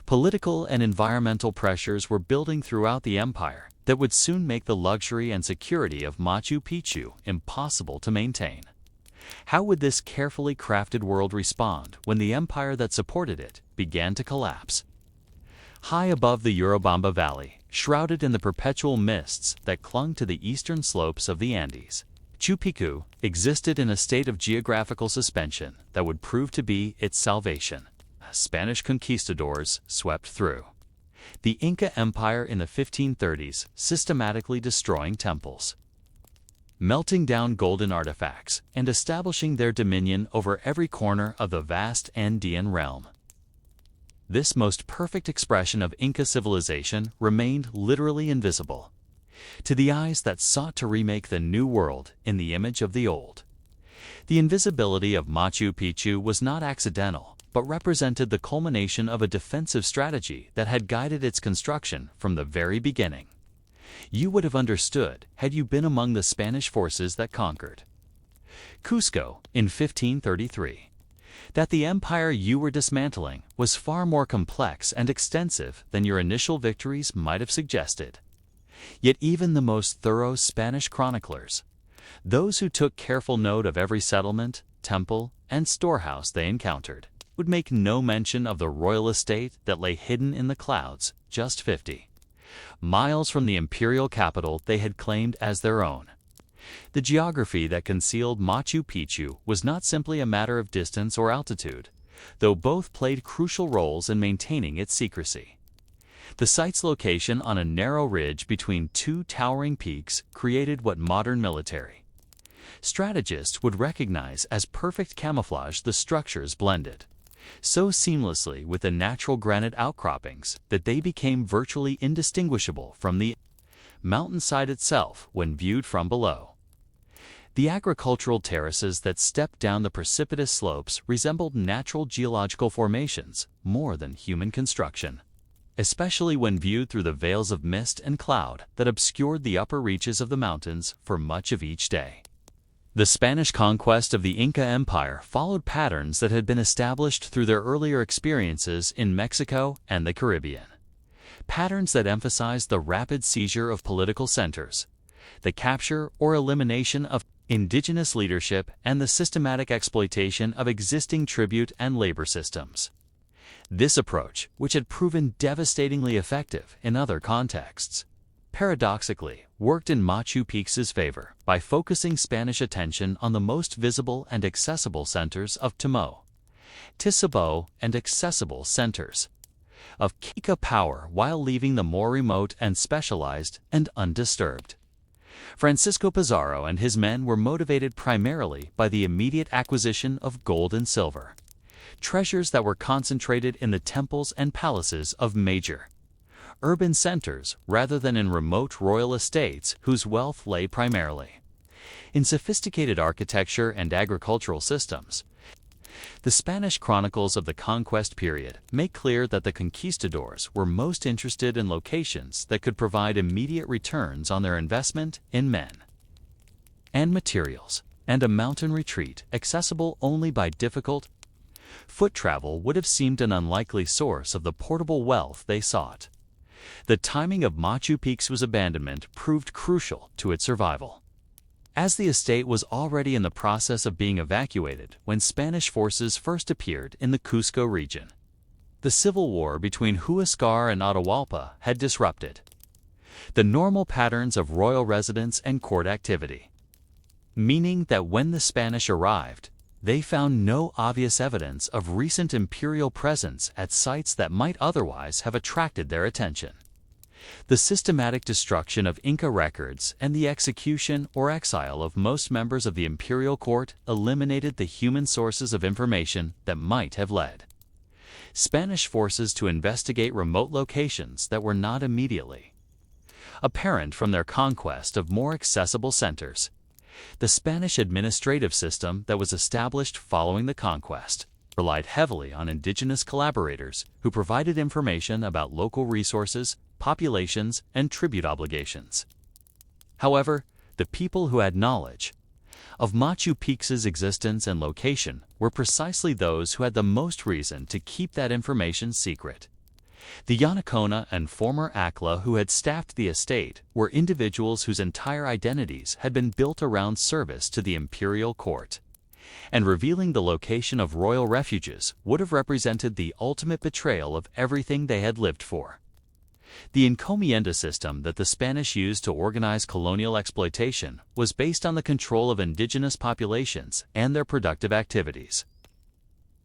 Political and environmental pressures were building throughout the empire that would soon make the luxury and security of Machu Picchu impossible to maintain. How would this carefully crafted world respond when the empire that supported it began to collapse? High above the Urubamba Valley, shrouded in the perpetual mists that clung to the eastern slopes of the Andes, Machu Picchu existed in a state of geographical suspension that would prove to be its salvation. Spanish conquistadors swept through the Inca Empire in the 1530s, systematically destroying temples, melting down golden artifacts, and establishing their dominion over every corner of the vast Andean realm. This most perfect expression of Inca civilization remained literally invisible to the eyes that sought to remake the new world in the image of the old. The invisibility of Machu Picchu was not accidental, but represented the culmination of a defensive strategy that had guided its construction from the very beginning. You would have understood had you been among the Spanish forces that conquered Cusco in 1533. That the empire you were dismantling was far more complex and extensive than your initial victories might have suggested. Yet even the most thorough Spanish chroniclers, those who took careful note of every settlement, temple, and storehouse they encountered, would make no mention of the royal estate that lay hidden in the clouds just 50 miles from the imperial capital they had claimed as their own. The geography that concealed Machu Picchu was not simply a matter of distance or altitude, though both played crucial roles in maintaining its secrecy. The site's location on a narrow ridge between two towering peaks created what modern military strategists would recognize as perfect camouflage. The structures blended so seamlessly with the natural granite outcroppings that they became virtually indistinguishable from the mountainside itself when viewed from below. The agricultural terraces that stepped down the precipitous slopes resembled natural geological formations more than human construction, especially when viewed through the veils of mist and cloud that obscured the upper reaches of the mountains for much of each day. The Spanish conquest of the Inca Empire followed patterns that had been established through their earlier experiences in Mexico and the Caribbean. Patterns that emphasized the rapid seizure of political centers, the capture or elimination of indigenous leadership, and the systematic exploitation of existing tribute and labor systems. This approach, which had proven devastatingly effective in other contexts, paradoxically worked in Machu Picchu's favor by focusing Spanish attention on the most visible and accessible centers of Tisabo and accessible centers of Inca power while leaving the more remote and specialized and undisturbed. Francisco Pizarro and his men were motivated primarily by the immediate acquisition of gold and silver, treasures that were concentrated in the temples and palaces of major urban centers rather than in remote royal estates whose wealth lay primarily in sophisticated architecture and agricultural systems. The Spanish chronicles of the conquest period make clear that the conquistadors were most interested in locations that could provide immediate returns on their investment in men and materials, and a mountain retreat accessible only by difficult foot travel would have seemed an unlikely source of the portable wealth they sought. The timing of Machu Picchu's abandonment proved crucial to its survival, as the estate was already in the process of being evacuated when Spanish forces first appeared in the Cusco region. The civil war between Huascar and Atahualpa had disrupted the normal patterns of royal residence and court activity, meaning that when the Spanish arrived, they found no obvious evidence of recent imperial presence at sites that might otherwise have attracted their attention. The systematic destruction of Inca records and the execution or exile of most members of the imperial court eliminated the human sources of information that might have led Spanish forces to investigate remote locations that were not immediately apparent from their conquest of more accessible centers. The Spanish administrative system that was established following the conquest relied heavily on indigenous collaborators who provided information about local resources, populations, and tribute obligations. However, the people who had knowledge of Machu Picchu's existence and location were precisely those who had the most reason to keep that information secret. The Yanacona and former Akla who had staffed the estate were individuals whose entire identities had been built around service to the imperial court, and revealing the location of royal refuges would have represented the ultimate betrayal of everything they had lived for. The encomienda system that the Spanish used to organize colonial exploitation was based on the control of indigenous populations and their productive activities.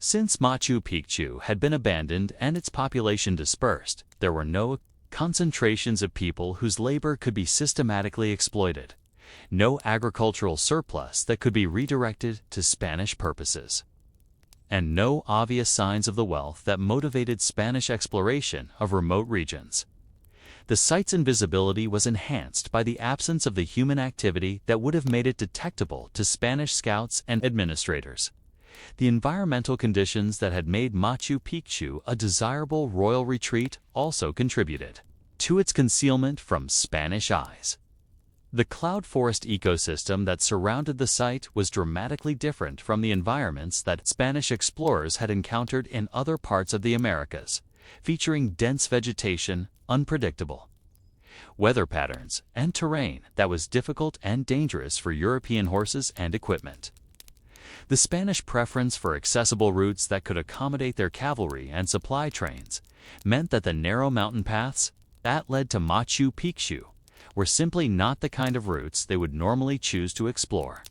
Since Machu Picchu had been abandoned and its population dispersed, there were no concentrations of people whose labor could be systematically exploited, no agricultural surplus that could be redirected to Spanish purposes, and no obvious signs of the wealth that motivated Spanish exploration of remote regions. The site's invisibility was enhanced by the absence of the human activity that would have made it detectable to Spanish scouts and administrators. The environmental conditions that had made Machu Picchu a desirable royal retreat also contributed to its concealment from Spanish eyes. The cloud forest ecosystem that surrounded the site was dramatically different from the environments that Spanish explorers had encountered in other parts of the Americas, featuring dense vegetation, unpredictable weather patterns, and terrain that was difficult and dangerous for European horses and equipment. The Spanish preference for accessible routes that could accommodate their cavalry and supply trains meant that the narrow mountain paths that led to Machu Picchu were simply not the kind of routes they would normally choose to explore.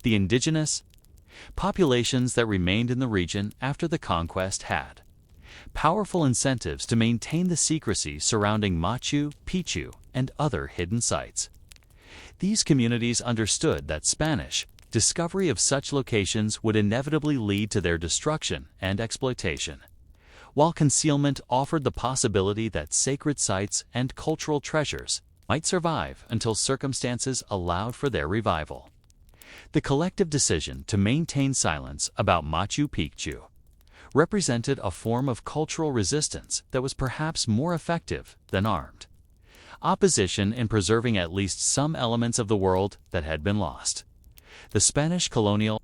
The indigenous populations that remained in the region after the conquest had powerful incentives to maintain the secrecy surrounding Machu Picchu and other hidden sites. These communities understood that Spanish discovery of such locations would inevitably lead to their destruction and exploitation, while concealment offered the possibility that sacred sites and cultural treasures might survive until circumstances allowed for their revival. The collective decision to maintain silence about Machu Picchu represented a form of cultural resistance that was perhaps more effective than armed opposition in preserving at least some elements of the world that had been lost. The Spanish colonial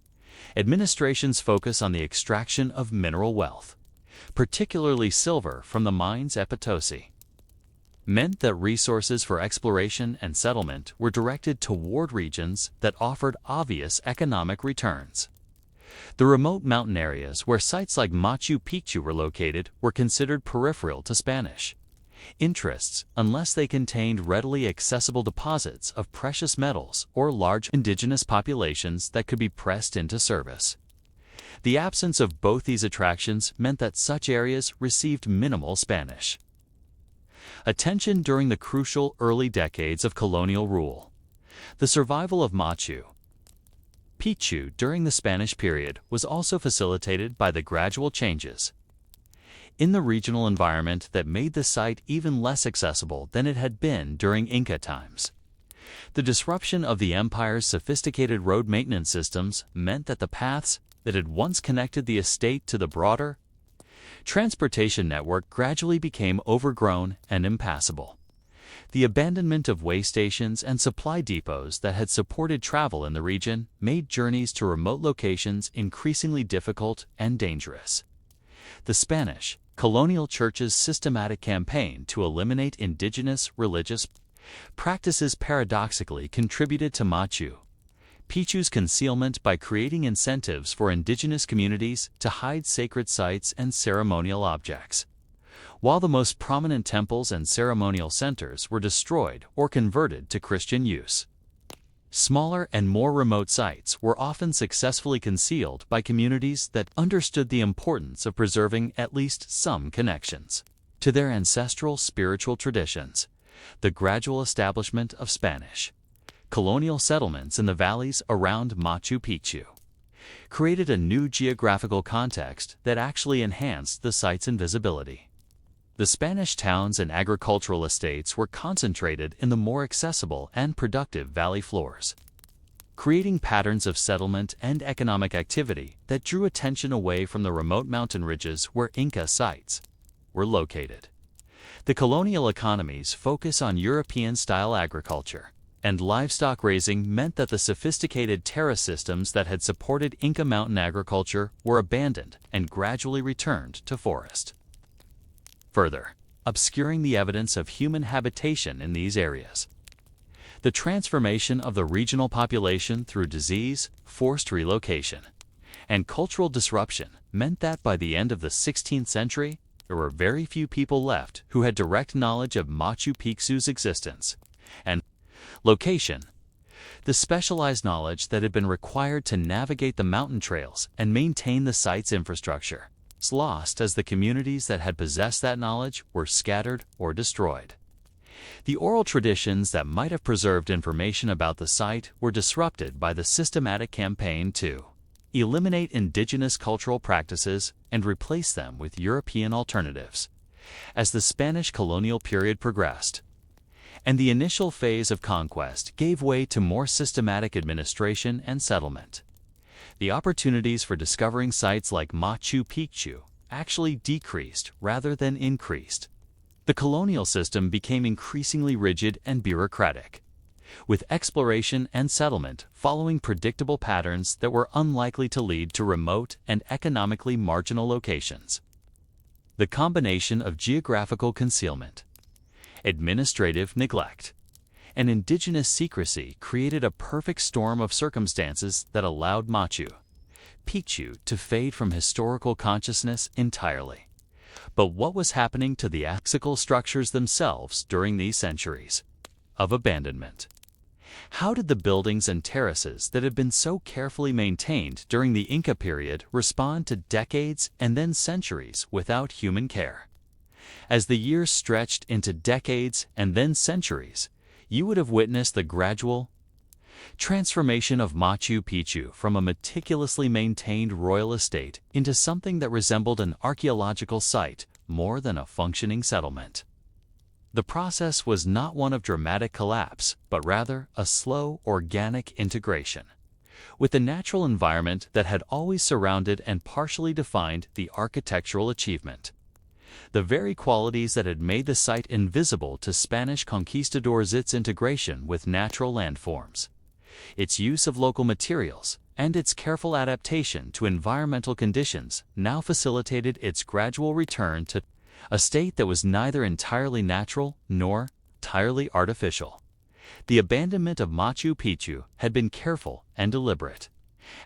administration's focus on the extraction of mineral wealth, particularly silver from the mines at Potosi, meant that resources for exploration and settlement were directed toward regions that offered obvious economic returns. The remote mountain areas where sites like Machu Picchu were located were considered peripheral to Spanish interests unless they contained readily accessible deposits of precious metals or large indigenous populations that could be pressed into service. The absence of both these attractions meant that such areas received minimal Spanish attention during the crucial early decades of colonial rule. The survival of Machu Picchu during the Spanish period was also facilitated by the gradual changes in the regional environment that made the site even less accessible than it had been during Inca times. The disruption of the empire's sophisticated road maintenance systems meant that the paths that had once connected the estate to the broader transportation network gradually became overgrown and impassable. The abandonment of way stations and supply depots that had supported travel in the region made journeys to remote locations increasingly difficult and dangerous. The Spanish colonial church's systematic campaign to eliminate indigenous religious practices paradoxically contributed to Machu Picchu's concealment by creating incentives for indigenous communities to hide sacred sites and ceremonial objects. While the most prominent temples and ceremonial centers were destroyed or converted to Christian use, Smaller and more remote sites were often successfully concealed by communities that understood the importance of preserving at least some connections to their ancestral spiritual traditions. The gradual establishment of Spanish colonial settlements in the valleys around Machu Picchu created a new geographical context that actually enhanced the site's invisibility. The Spanish towns and agricultural estates were concentrated in the more accessible and productive valley floors, creating patterns of settlement and economic activity that drew attention away from the remote mountain ridges where Inca sites were located. The colonial economy's focus on European-style agriculture and livestock raising meant that the sophisticated terrace systems that had supported Inca mountain agriculture were abandoned and gradually returned to forest, further obscuring the evidence of human habitation in these areas. The transformation of the regional population through disease, forced relocation, and cultural disruption meant that by the end of the 16th century, there were very few people left who had direct knowledge of Machu Picchu's existence and location. The specialized knowledge that had been required to navigate the mountain trails and maintain the site's infrastructure was lost as the communities that had possessed that knowledge were scattered or destroyed. The oral traditions that might have preserved information about the site were disrupted by the systematic campaign to eliminate indigenous cultural practices and replace them with European alternatives. As the Spanish colonial period progressed, and the initial phase of conquest gave way to more systematic administration and settlement, the opportunities for discovering sites like Machu Picchu actually decreased rather than increased. The colonial system became increasingly rigid and bureaucratic, with exploration and settlement following predictable patterns that were unlikely to lead to remote and economically marginal locations. The combination of geographical concealment, administrative neglect, and indigenous secrecy created a perfect storm of circumstances that allowed Machu Picchu to fade from historical consciousness entirely. But what was happening to the axial structures themselves during these centuries of abandonment? How did the buildings and terraces that had been so carefully maintained during the Inca period respond to decades and then centuries without human care? As the years stretched into decades and then centuries, you would have witnessed the gradual transformation of Machu Picchu from a meticulously maintained royal estate into something that resembled an archaeological site more than a functioning settlement. The process was not one of dramatic collapse, but rather a slow, organic integration with the natural environment that had always surrounded and partially defined the architectural achievement. The very qualities that had made the site invisible to Spanish conquistadors, its integration with natural landforms, its use of local materials, and its careful adaptation to environmental conditions, now facilitated its gradual return to a state that was neither entirely natural nor entirely artificial. The abandonment of Machu Picchu had been careful and deliberate,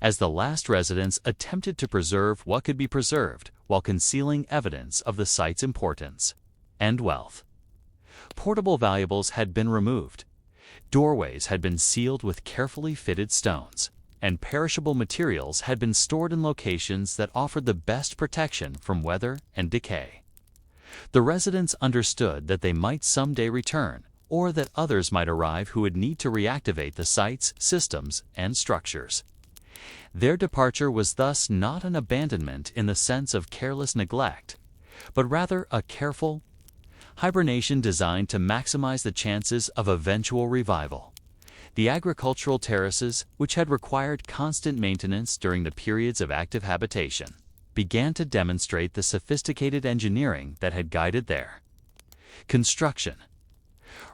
as the last residents attempted to preserve what could be preserved while concealing evidence of the site's importance and wealth. Portable valuables had been removed, doorways had been sealed with carefully fitted stones, and perishable materials had been stored in locations that offered the best protection from weather and decay. The residents understood that they might someday return, or that others might arrive who would need to reactivate the site's systems and structures. Their departure was thus not an abandonment in the sense of careless neglect, but rather a careful hibernation designed to maximize the chances of eventual revival. The agricultural terraces, which had required constant maintenance during the periods of active habitation, began to demonstrate the sophisticated engineering that had guided their construction,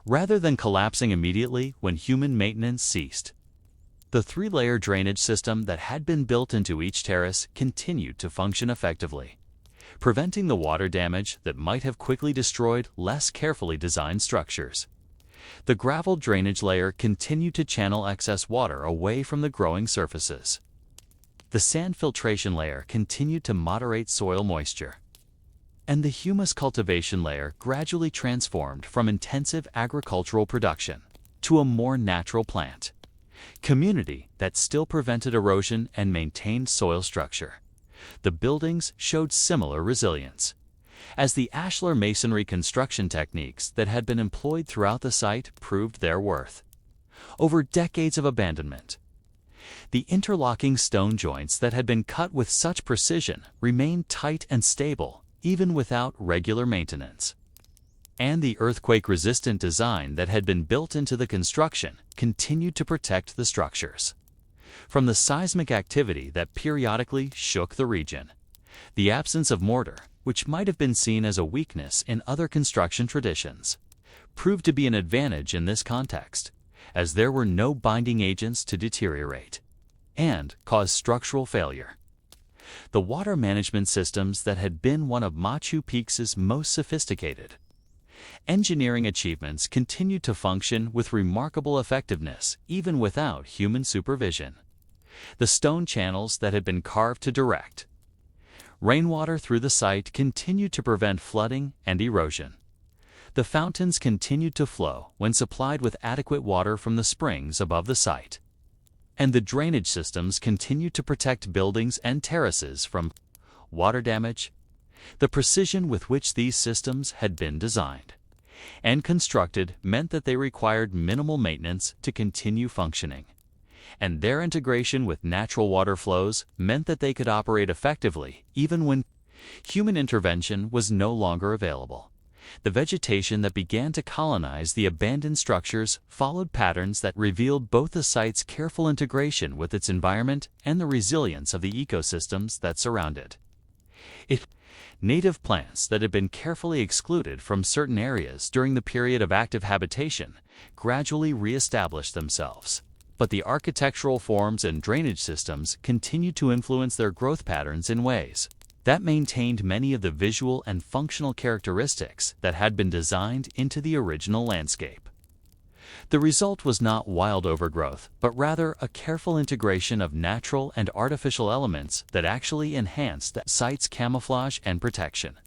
rather than collapsing immediately when human maintenance ceased. The three-layer drainage system that had been built into each terrace continued to function effectively, preventing the water damage that might have quickly destroyed less carefully designed structures. The gravel drainage layer continued to channel excess water away from the growing surfaces. The sand filtration layer continued to moderate soil moisture, and the humus cultivation layer gradually transformed from intensive agricultural production to a more natural plant community that still prevented erosion and maintained soil structure. The buildings showed similar resilience, as the ashlar masonry construction techniques that had been employed throughout the site proved their worth. Over decades of abandonment, the interlocking stone joints that had been cut with such precision remained tight and stable, even without regular maintenance. And the earthquake-resistant design that had been built into the construction continued to protect the structures from the seismic activity that periodically shook the region. The absence of mortar, which might have been seen as a weakness in other construction traditions, proved to be an advantage in this context, as there were no binding agents to deteriorate and cause structural failure. The water management systems that had been one of Machu Picchu's most sophisticated engineering achievements continued to function with remarkable effectiveness even without human supervision. The stone channels that had been carved to direct rainwater through the site continued to prevent flooding and erosion. The fountains continued to flow when supplied with adequate water from the springs above the site. And the drainage systems continued to protect buildings and terraces from water damage. The precision with which these systems had been designed and constructed meant that they required minimal maintenance to continue functioning. And their integration with natural water flows meant that they could operate effectively even when human intervention was no longer available. The vegetation that began to colonize the abandoned structures followed patterns that revealed both the site's careful integration with its environment and the resilience of the ecosystems that surround it. Native plants that had been carefully excluded from certain areas during the period of active habitation gradually re-established themselves. But the architectural forms and drainage systems continued to influence their growth patterns in ways that maintained many of the visual and functional characteristics that had been designed into the original landscape. The result was not wild overgrowth, but rather a careful integration of natural and artificial elements that actually enhanced the site's camouflage and protection.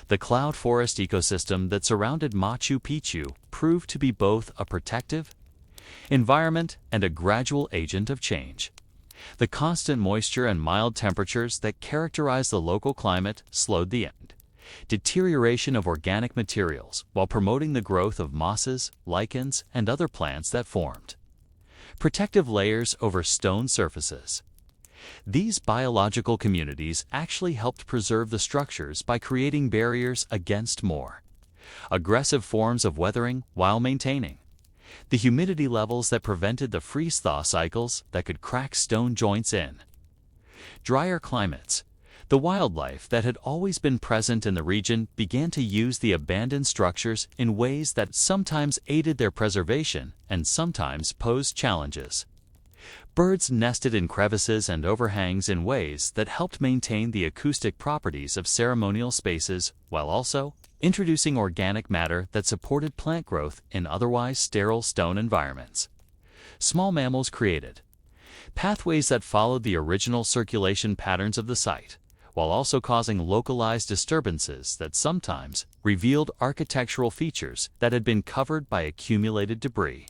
The cloud forest ecosystem that surrounded Machu Picchu proved to be both a protective environment and a gradual agent of change. The constant moisture and mild temperatures that characterized the local climate slowed the deterioration of organic materials while promoting the growth of mosses, lichens, and other plants that formed protective layers over stone surfaces. These biological communities actually helped preserve the structures by creating barriers against more aggressive forms of weathering while maintaining the humidity levels that prevented the freeze-thaw cycles that could crack stone joints in drier climates. The wildlife that had always been present in the region began to use the abandoned structures in ways that sometimes aided their preservation and sometimes posed challenges. Birds nested in crevices and overhangs in ways that helped maintain the acoustic properties of ceremonial spaces while also introducing organic matter that supported plant growth in otherwise sterile stone environments. Small mammals created pathways that followed the original circulation patterns of the site, while also causing localized disturbances that sometimes revealed architectural features that had been covered by accumulated debris.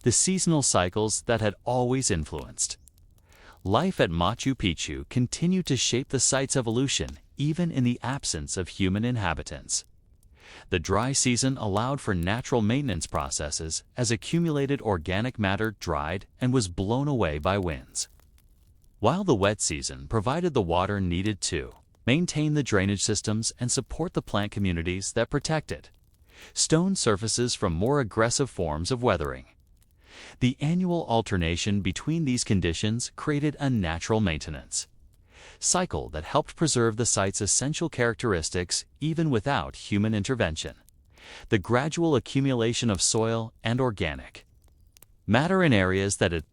The seasonal cycles that had always influenced life at Machu Picchu continued to shape the site's evolution even in the absence of human inhabitants. The dry season allowed for natural maintenance processes as accumulated organic matter dried and was blown away by winds, while the wet season provided the water needed to maintain the drainage systems and support the plant communities that protected stone surfaces from more aggressive forms of weathering. The annual alternation between these conditions created a natural maintenance cycle that helped preserve the site's essential characteristics even without human intervention. The gradual accumulation of soil and organic matter in areas that had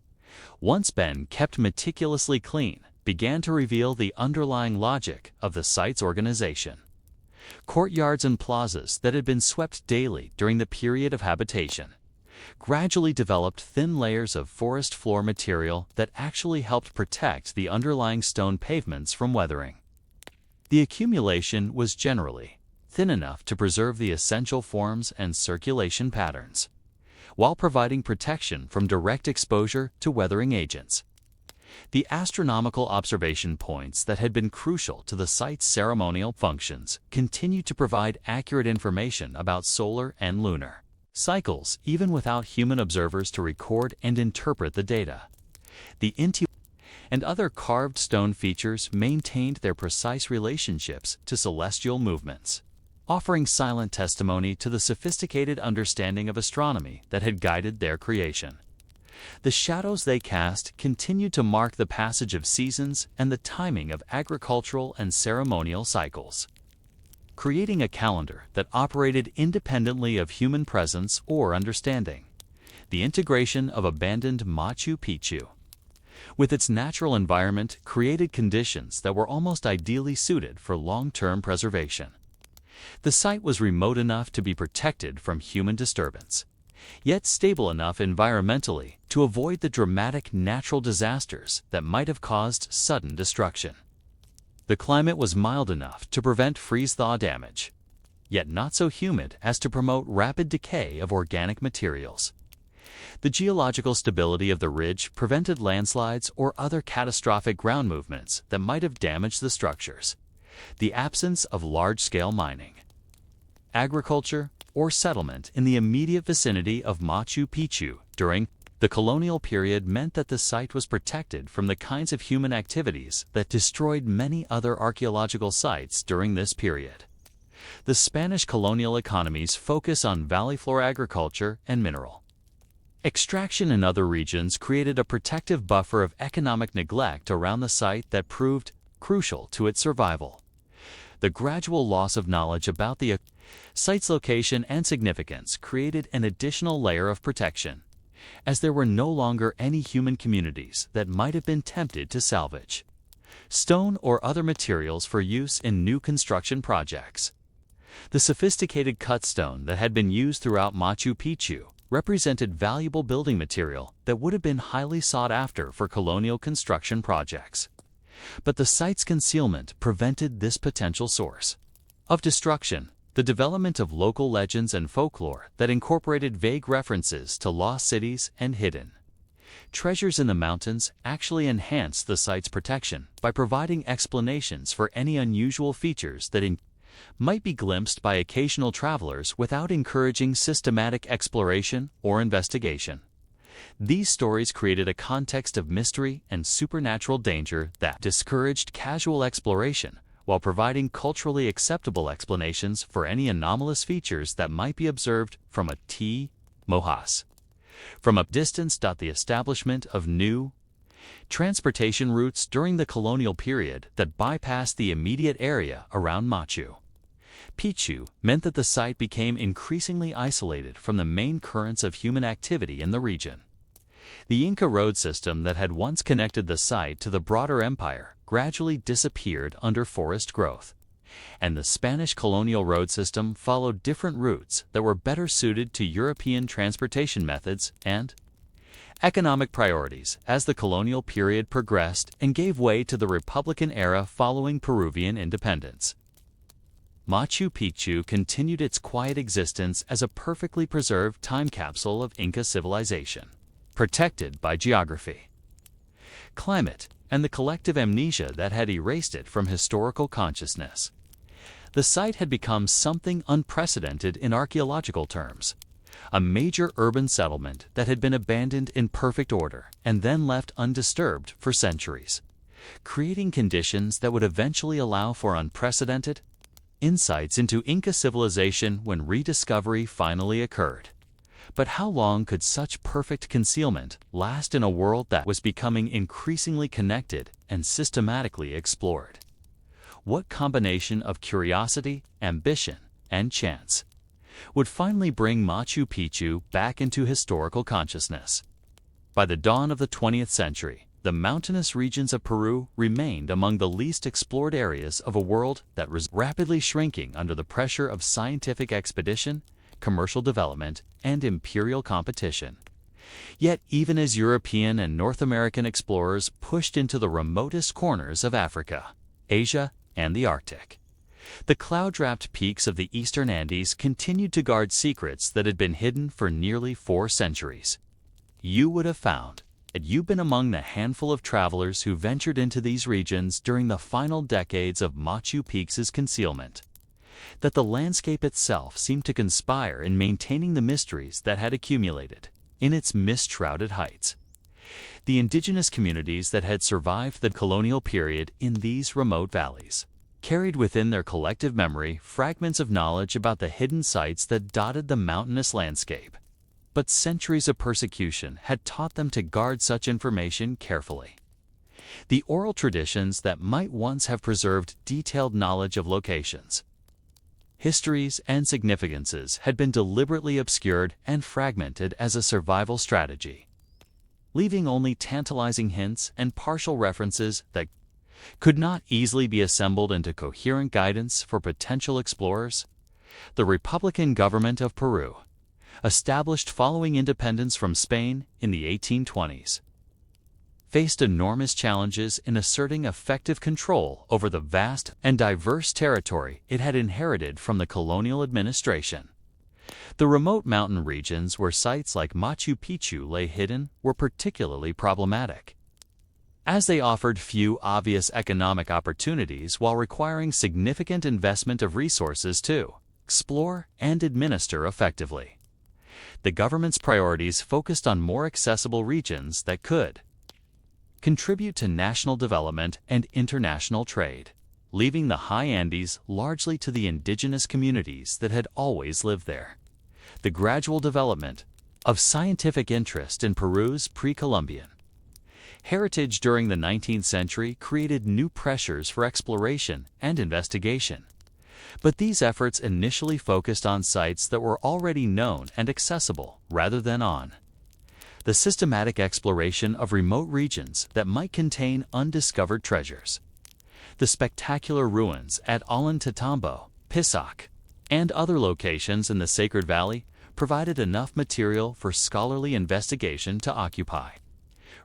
once been kept meticulously clean began to reveal the underlying logic of the site's organization. Courtyards and plazas that had been swept daily during the period of habitation gradually developed thin layers of forest floor material that actually helped protect the underlying stone pavements from weathering. The accumulation was generally thin enough to preserve the essential forms and circulation patterns, while providing protection from direct exposure to weathering agents. The astronomical observation points that had been crucial to the site's ceremonial functions continued to provide accurate information about solar and lunar cycles, even without human observers to record and interpret the data. The intu and other carved stone features maintained their precise relationships to celestial movements, offering silent testimony to the sophisticated understanding of astronomy that had guided their creation. The shadows they cast continued to mark the passage of seasons and the timing of agricultural and ceremonial cycles, creating a calendar that operated independently of human presence or understanding. The integration of abandoned Machu Picchu with its natural environment created conditions that were almost ideally suited for long-term preservation. The site was remote enough to be protected from human disturbance, yet stable enough environmentally to avoid the dramatic natural disasters that might have caused sudden destruction. The climate was mild enough to prevent freeze-thaw damage, yet not so humid as to promote rapid decay of organic materials. The geological stability of the ridge prevented landslides or other catastrophic ground movements that might have damaged the structures. The absence of large-scale mining, agriculture, or settlement in the immediate vicinity of Machu Picchu during the colonial period meant that the site was protected from the kinds of human activities that destroyed many other archaeological sites during this period. The Spanish colonial economy's focus on valley floor agriculture and mineral extraction in other regions created a protective buffer of economic neglect around the site that proved crucial to its survival. The gradual loss of knowledge about the site's location and significance created an additional layer of protection, as there were no longer any human communities that might have been tempted to salvage stone or other materials for use in new construction projects. The sophisticated cut stone that had been used throughout Machu Picchu represented valuable building material that would have been highly sought after for colonial construction projects. But the site's concealment prevented this potential source of destruction. The development of local legends and folklore that incorporated vague references to lost cities and hidden treasures in the mountains actually enhanced the site's protection by providing explanations for any unusual features that might be glimpsed by occasional travelers without encouraging systematic exploration or investigation. These stories created a context of mystery and supernatural danger that discouraged casual exploration, while providing culturally acceptable explanations for any anomalous features that might be observed from a mojas. From a distance. The establishment of new transportation routes during the colonial period that bypassed the immediate area around Machu Picchu meant that the site became increasingly isolated from the main currents of human activity in the region. The Inca road system that had once connected the site to the broader empire gradually disappeared under forest growth, and the Spanish colonial road system followed different routes that were better suited to European transportation methods and economic priorities as the colonial period progressed and gave way to the Republican era following Peruvian independence. Machu Picchu continued its quiet existence as a perfectly preserved time capsule of Inca civilization, protected by geography, climate, and the collective amnesia that had erased it from historical consciousness. The site had become something unprecedented in archaeological terms, a major urban settlement that had been abandoned in perfect order and then left undisturbed for centuries, creating conditions that would eventually allow for unprecedented insights into Inca civilization when rediscovery finally occurred. But how long could such perfect concealment last in a world that was becoming increasingly connected and systematically explored? What combination of curiosity, ambition, and chance would finally bring Machu Picchu back into historical consciousness? By the dawn of the 20th century, the mountainous regions of Peru remained among the least explored areas of a world that was rapidly shrinking under the pressure of scientific expedition, commercial development, and imperial competition. Yet even as European and North American explorers pushed into the remotest corners of Africa, Asia, and the Arctic, The cloud-wrapped peaks of the eastern Andes continued to guard secrets that had been hidden for nearly 4 centuries. You would have found that you've been among the handful of travelers who ventured into these regions during the final decades of Machu Picchu's concealment, that the landscape itself seemed to conspire in maintaining the mysteries that had accumulated in its mist-shrouded heights. The indigenous communities that had survived the colonial period in these remote valleys carried within their collective memory fragments of knowledge about the hidden sites that dotted the mountainous landscape. But centuries of persecution had taught them to guard such information carefully. The oral traditions that might once have preserved detailed knowledge of locations, histories, and significances had been deliberately obscured and fragmented as a survival strategy, leaving only tantalizing hints and partial references that could not easily be assembled into coherent guidance for potential explorers. The Republican government of Peru, established following independence from Spain in the 1820s, faced enormous challenges in asserting effective control over the vast and diverse territory it had inherited from the colonial administration. The remote mountain regions where sites like Machu Picchu lay hidden were particularly problematic, as they offered few obvious economic opportunities while requiring significant investment of resources to explore and administer effectively. The government's priorities focused on more accessible regions that could contribute to national development and international trade, leaving the high Andes largely to the indigenous communities that had always lived there. The gradual development of scientific interest in Peru's pre-Columbian heritage during the 19th century created new pressures for exploration and investigation. But these efforts initially focused on sites that were already known and accessible rather than on the systematic exploration of remote regions that might contain undiscovered treasures. The spectacular ruins at Ollantaytambo, Pisac, and other locations in the Sacred Valley provided enough material for scholarly investigation to occupy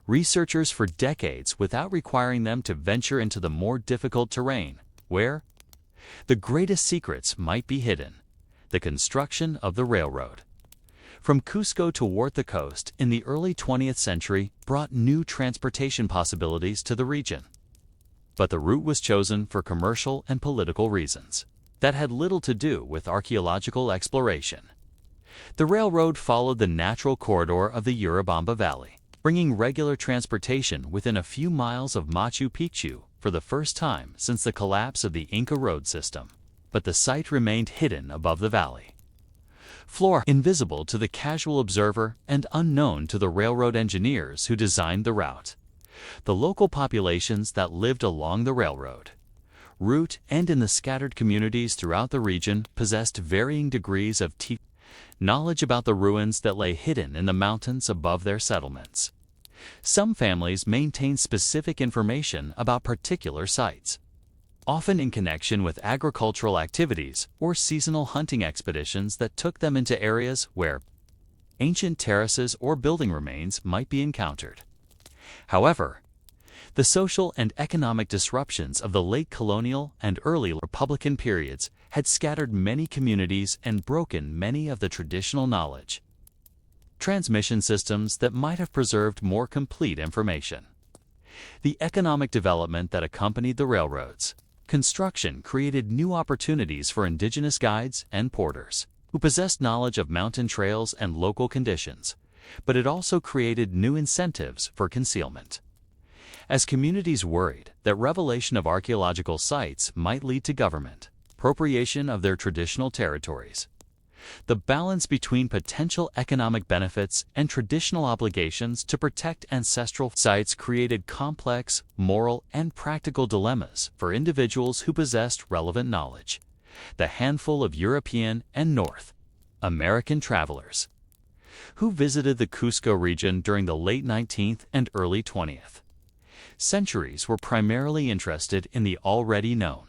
researchers for decades without requiring them to venture into the more difficult terrain where the greatest secrets might be hidden. The construction of the railroad from Cusco toward the coast in the early 20th century brought new transportation possibilities to the region. But the route was chosen for commercial and political reasons that had little to do with archaeological exploration. The railroad followed the natural corridor of the Urubamba Valley, bringing regular transportation within a few miles of Machu Picchu for the first time since the collapse of the Inca road system. But the site remained hidden above the valley floor, invisible to the casual observer and unknown to the railroad engineers who designed the route. The local populations that lived along the railroad route and in the scattered communities throughout the region possessed varying degrees of knowledge about the ruins that lay hidden in the mountains above their settlements. Some families maintained specific information about particular sites, often in connection with agricultural activities or seasonal hunting expeditions that took them into areas where ancient terraces or building remains might be encountered. However, the social and economic disruptions of the late colonial and early Republican periods had scattered many communities and broken many of the traditional knowledge transmission systems that might have preserved more complete information. The economic development that accompanied the railroads construction created new opportunities for indigenous guides and porters who possessed knowledge of mountain trails and local conditions, but it also created new incentives for concealment. As communities worried that revelation of archaeological sites might lead to government appropriation of their traditional territories, the balance between potential economic benefits and traditional obligations to protect ancestral sites created complex moral and practical dilemmas for individuals who possessed relevant knowledge. The handful of European and North American travelers who visited the Cusco region during the late 19th and early 20th centuries were primarily interested in the already known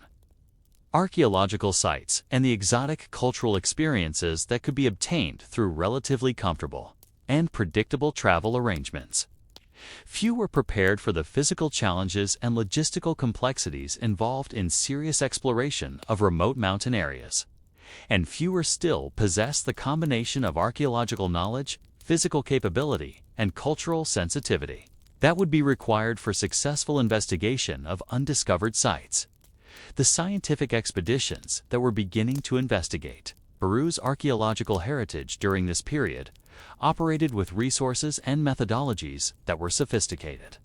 archaeological sites and the exotic cultural experiences that could be obtained through relatively comfortable and predictable travel arrangements. Few were prepared for the physical challenges and logistical complexities involved in serious exploration of remote mountain areas. And fewer still possessed the combination of archaeological knowledge, physical capability, and cultural sensitivity that would be required for successful investigation of undiscovered sites. The scientific expeditions that were beginning to investigate Peru's archaeological heritage during this period operated with resources and methodologies that were sophisticated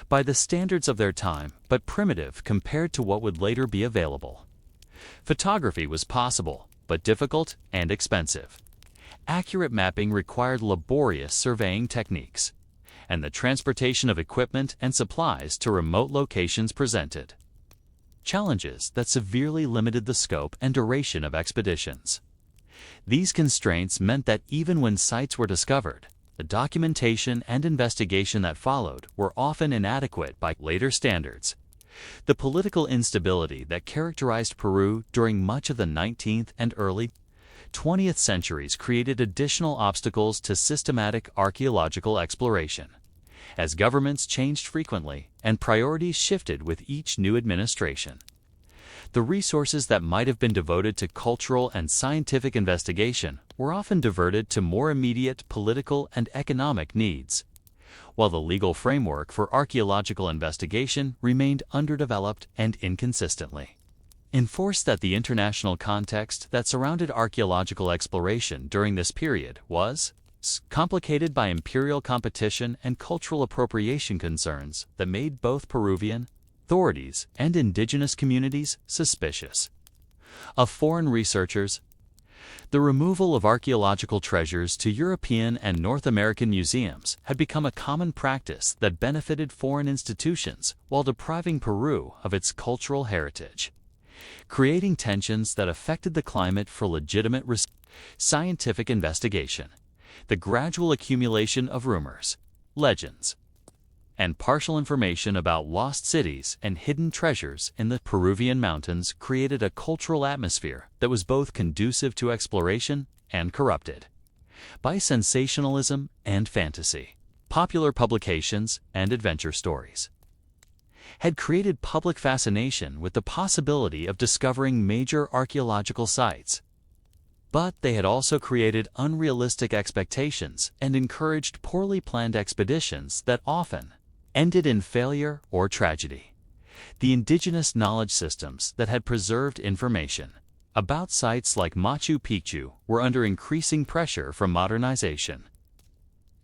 by the standards of their time, but primitive compared to what would later be available. Photography was possible, but difficult and expensive. Accurate mapping required laborious surveying techniques, and the transportation of equipment and supplies to remote locations presented challenges that severely limited the scope and duration of expeditions. These constraints meant that even when sites were discovered, the documentation and investigation that followed were often inadequate by later standards. The political instability that characterized Peru during much of the 19th and early 20th centuries created additional obstacles to systematic archaeological exploration, as governments changed frequently and priorities shifted with each new administration. The resources that might have been devoted to cultural and scientific investigation were often diverted to more immediate political and economic needs, while the legal framework for archaeological investigation remained underdeveloped and inconsistently enforced. That the international context that surrounded archaeological exploration during this period was complicated by imperial competition and cultural appropriation concerns that made both Peruvian authorities and indigenous communities suspicious of foreign researchers. The removal of archaeological treasures to European and North American museums had become a common practice that benefited foreign institutions while depriving Peru of its cultural heritage, creating tensions that affected the climate for legitimate scientific investigation. The gradual accumulation of rumors, legends, and partial information about lost cities and hidden treasures in the Peruvian mountains created a cultural atmosphere that was both conducive to exploration and corrupted by sensationalism and fantasy. Popular publications and adventure stories had created public fascination with the possibility of discovering major archaeological sites. But they had also created unrealistic expectations and encouraged poorly planned expeditions that often ended in failure or tragedy. The indigenous knowledge systems that had preserved information about sites like Machu Picchu were under increasing pressure from modernization.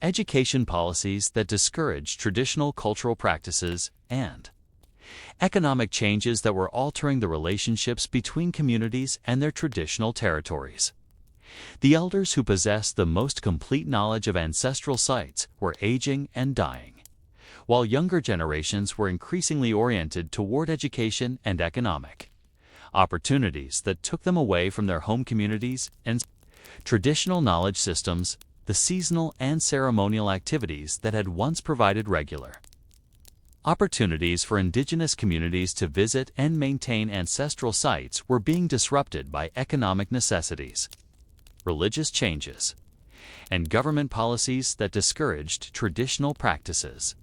Education policies that discouraged traditional cultural practices and economic changes that were altering the relationships between communities and their traditional territories. The elders who possessed the most complete knowledge of ancestral sites were aging and dying, while younger generations were increasingly oriented toward education and economic opportunities that took them away from their home communities and traditional knowledge systems. The seasonal and ceremonial activities that had once provided regular opportunities for indigenous communities to visit and maintain ancestral sites were being disrupted by economic necessities, religious changes, and government policies that discouraged traditional practices.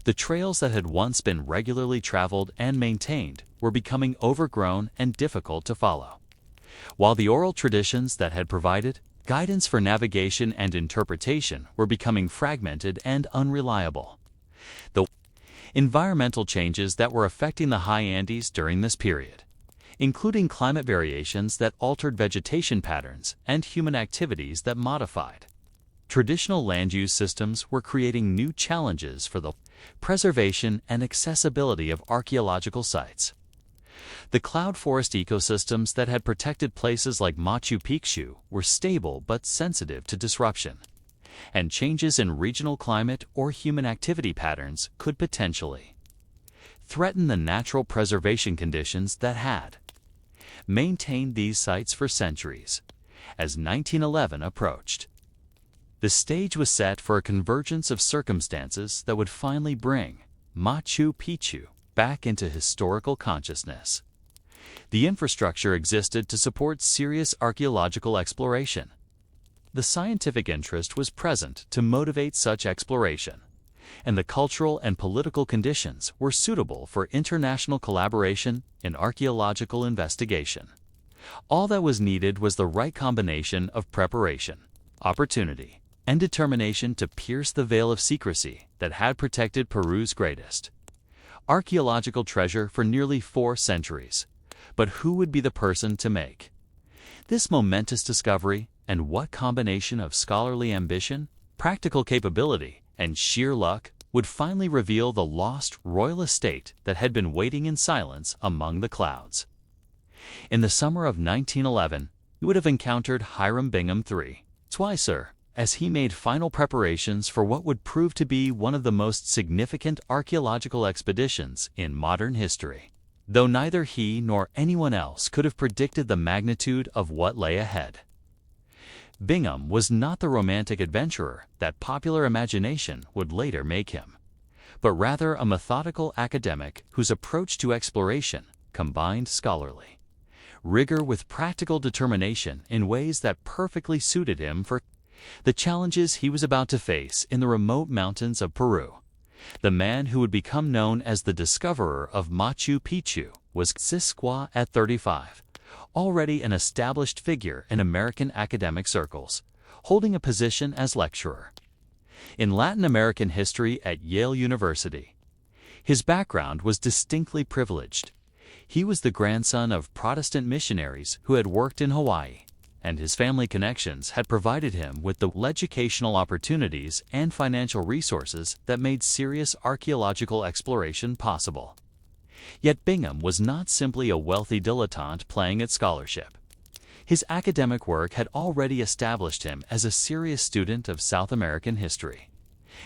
The trails that had once been regularly traveled and maintained were becoming overgrown and difficult to follow, while the oral traditions that had provided guidance for navigation and interpretation were becoming fragmented and unreliable. The environmental changes that were affecting the high Andes during this period, including climate variations that altered vegetation patterns and human activities that modified traditional land use systems, were creating new challenges for the preservation and accessibility of archaeological sites. The cloud forest ecosystems that had protected places like Machu Picchu were stable but sensitive to disruption, and changes in regional climate or human activity patterns could potentially threaten the natural preservation conditions that had maintained these sites for centuries. As 1911 approached, the stage was set for a convergence of circumstances that would finally bring Machu Picchu back into historical consciousness. The infrastructure existed to support serious archaeological exploration. The scientific interest was present to motivate such exploration, and the cultural and political conditions were suitable for international collaboration in archaeological investigation. All that was needed was the right combination of preparation, opportunity, and determination to pierce the veil of secrecy that had protected Peru's greatest archaeological treasure for nearly 4 centuries. But who would be the person to make this momentous discovery, and what combination of scholarly ambition, practical capability, and sheer luck would finally reveal the lost royal estate that had been waiting in silence among the clouds? In the summer of 1911, you would have encountered Hiram Bingham III, Twicer, as he made final preparations for what would prove to be one of the most significant archaeological expeditions in modern history, though neither he nor anyone else could have predicted the magnitude of what lay ahead. Bingham was not the romantic adventurer that popular imagination would later make him, but rather a methodical academic whose approach to exploration combined scholarly rigor with practical determination in ways that perfectly suited him for the challenges he was about to face in the remote mountains of Peru. The man who would become known as the discoverer of Machu Picchu was Sisqua at 35, already an established figure in American academic circles, holding a position as lecturer in Latin American history at Yale University. His background was distinctly privileged. He was the grandson of Protestant missionaries who had worked in Hawaii, and his family connections had provided him with the educational opportunities and financial resources that made serious archaeological exploration possible. Yet Bingham was not simply a wealthy dilettante playing at scholarship. His academic work had already established him as a serious student of South American history,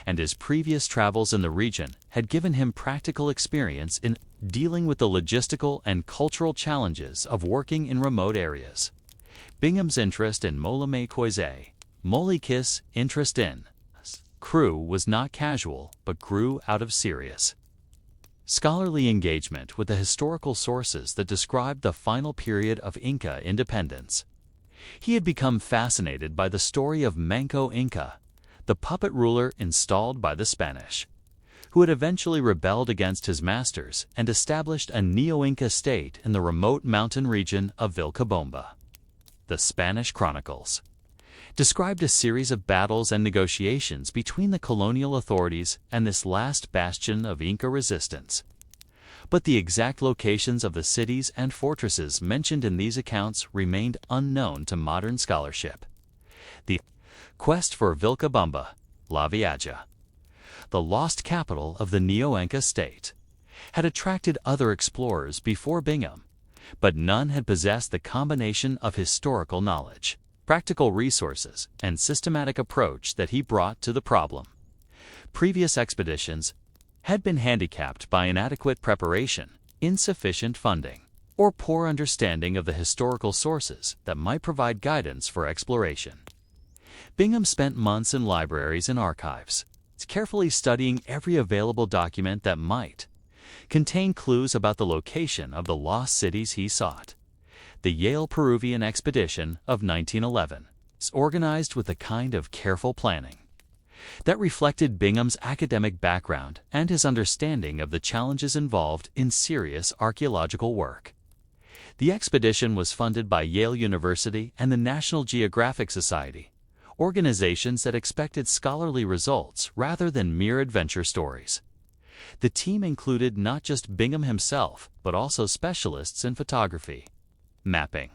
and his previous travels in the region had given him practical experience in dealing with the logistical and cultural challenges of working in remote areas. Bingham's interest in Molame Koise, Molikis' interest in crew was not casual but grew out of serious scholarly engagement with the historical sources that described the final period of Inca independence. He had become fascinated by the story of Manco Inca, the puppet ruler installed by the Spanish, who had eventually rebelled against his masters and established a Neo-Inca state in the remote mountain region of Vilcabamba. The Spanish Chronicles described a series of battles and negotiations between the colonial authorities and this last bastion of Inca resistance. But the exact locations of the cities and fortresses mentioned in these accounts remained unknown to modern scholarship. The quest for Vilcabamba, La Vieja, the lost capital of the Neo-Inca state, had attracted other explorers before Bingham, but none had possessed the combination of historical knowledge, practical resources, and systematic approach that he brought to the problem. Previous expeditions had been handicapped by inadequate preparation, insufficient funding, or poor understanding of the historical sources that might provide guidance for exploration. Bingham spent months in libraries and archives, carefully studying every available document that might contain clues about the location of the lost cities he sought. The Yale Peruvian expedition of 1911 was organized with a kind of careful planning that reflected Bingham's academic background and his understanding of the challenges involved in serious archaeological work. The expedition was funded by Yale University and the National Geographic Society, organizations that expected scholarly results rather than mere adventure stories. The team included not just Bingham himself, but also specialists in photography, mapping,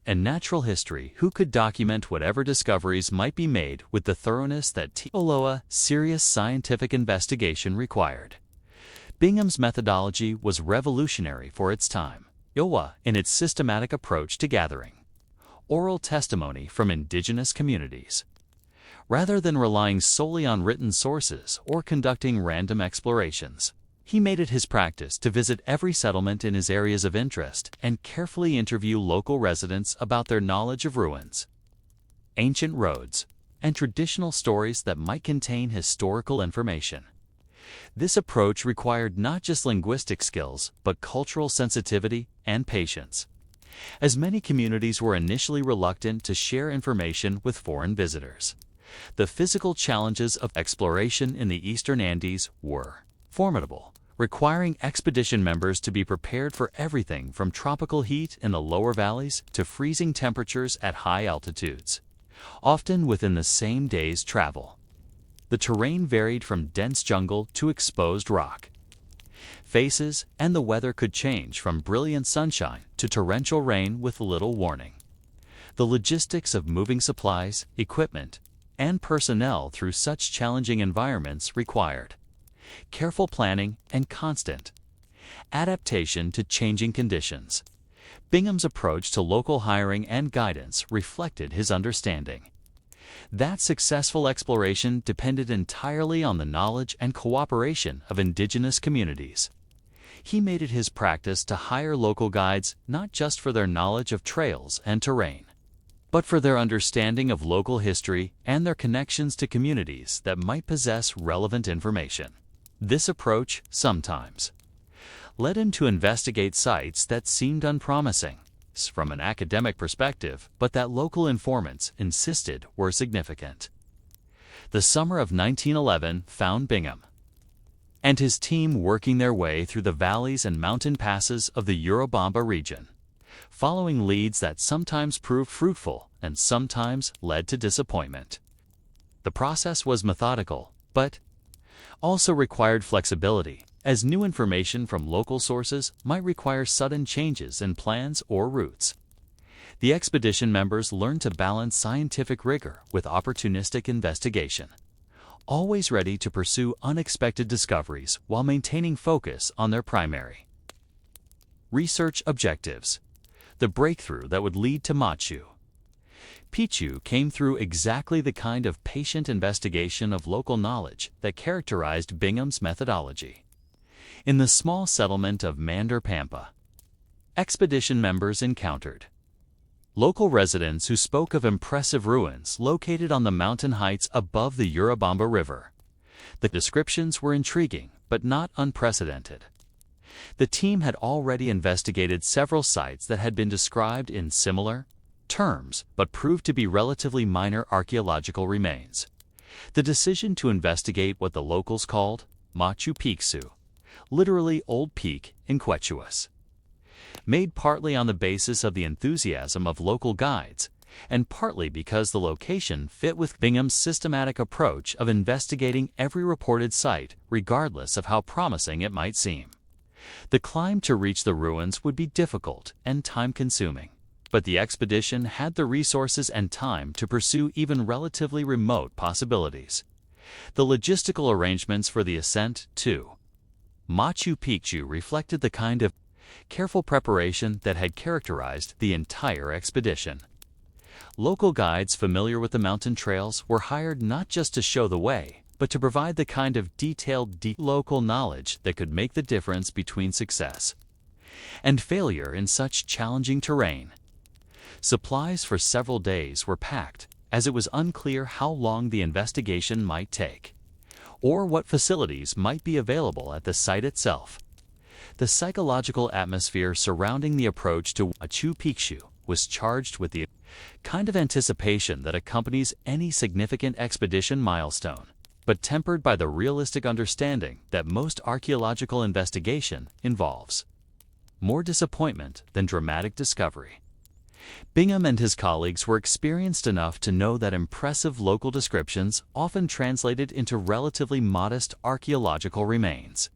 and natural history who could document whatever discoveries might be made with the thoroughness that Teoloa serious scientific investigation required. Bingham's methodology was revolutionary for its time, in its systematic approach to gathering oral testimony from indigenous communities, rather than relying solely on written sources or conducting random explorations. He made it his practice to visit every settlement in his areas of interest and carefully interview local residents about their knowledge of ruins, ancient roads, and traditional stories that might contain historical information. This approach required not just linguistic skills, but cultural sensitivity and patience, as many communities were initially reluctant to share information with foreign visitors. The physical challenges of exploration in the eastern Andes were formidable, requiring expedition members to be prepared for everything from tropical heat in the lower valleys to freezing temperatures at high altitudes, often within the same day's travel. The terrain varied from dense jungle to exposed rock faces, and the weather could change from brilliant sunshine to torrential rain with little warning. The logistics of moving supplies, equipment, and personnel through such challenging environments required careful planning and constant adaptation to changing conditions. Bingham's approach to local hiring and guidance reflected his understanding that successful exploration depended entirely on the knowledge and cooperation of indigenous communities. He made it his practice to hire local guides not just for their knowledge of trails and terrain, but for their understanding of local history and their connections to communities that might possess relevant information. This approach sometimes led him to investigate sites that seemed unpromising from an academic perspective, but that local informants insisted were significant. The summer of 1911 found Bingham and his team working their way through the valleys and mountain passes of the Urubamba region, following leads that sometimes proved fruitful and sometimes led to disappointment. The process was methodical, but also required flexibility, as new information from local sources might require sudden changes in plans or routes. The expedition members learned to balance scientific rigor with opportunistic investigation, always ready to pursue unexpected discoveries while maintaining focus on their primary research objectives. The breakthrough that would lead to Machu Picchu came through exactly the kind of patient investigation of local knowledge that characterized Bingham's methodology. In the small settlement of Mander Pampa, expedition members encountered local residents who spoke of impressive ruins located on the mountain heights above the Urubamba River. The descriptions were intriguing, but not unprecedented. The team had already investigated several sites that had been described in similar terms, but proved to be relatively minor archaeological remains. The decision to investigate what the locals called Machu Picchu, literally Old Peak in Quechuas, made partly on the basis of the enthusiasm of local guides, and partly because the location fit with Bingham's systematic approach of investigating every reported site, regardless of how promising it might seem. The climb to reach the ruins would be difficult and time-consuming, but the expedition had the resources and time to pursue even relatively remote possibilities. The logistical arrangements for the ascent to Machu Picchu reflected the kind of careful preparation that had characterized the entire expedition. Local guides familiar with the mountain trails were hired not just to show the way, but to provide the kind of detailed local knowledge that could make the difference between success and failure in such challenging terrain. Supplies for several days were packed, as it was unclear how long the investigation might take, or what facilities might be available at the site itself. The psychological atmosphere surrounding the approach to Machu Picchu was charged with the kind of anticipation that accompanies any significant expedition milestone, but tempered by the realistic understanding that most archaeological investigation involves more disappointment than dramatic discovery. Bingham and his colleagues were experienced enough to know that impressive local descriptions often translated into relatively modest archaeological remains,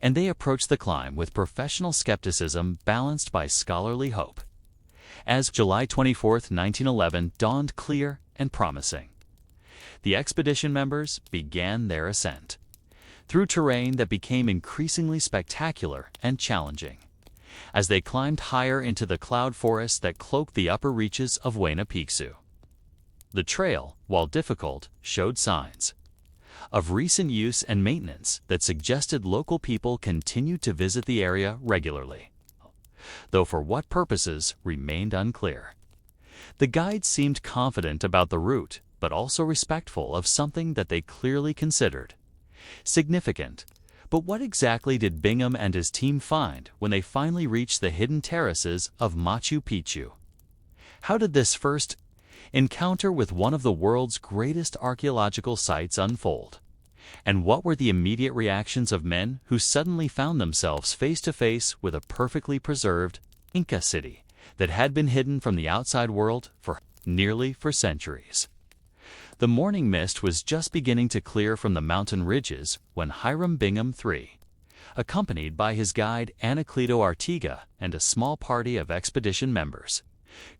and they approached the climb with professional skepticism balanced by scholarly hope. As July 24, 1911 dawned clear and promising, the expedition members began their ascent through terrain that became increasingly spectacular and challenging as they climbed higher into the cloud forests that cloaked the upper reaches of Huayna Picchu. The trail, while difficult, showed signs of recent use and maintenance that suggested local people continued to visit the area regularly, though for what purposes remained unclear. The guides seemed confident about the route, but also respectful of something that they clearly considered significant. But what exactly did Bingham and his team find when they finally reached the hidden terraces of Machu Picchu? How did this first encounter with one of the world's greatest archaeological sites unfold. And what were the immediate reactions of men who suddenly found themselves face to face with a perfectly preserved Inca city that had been hidden from the outside world for centuries? The morning mist was just beginning to clear from the mountain ridges when Hiram Bingham III, accompanied by his guide Anacleto Artiga and a small party of expedition members,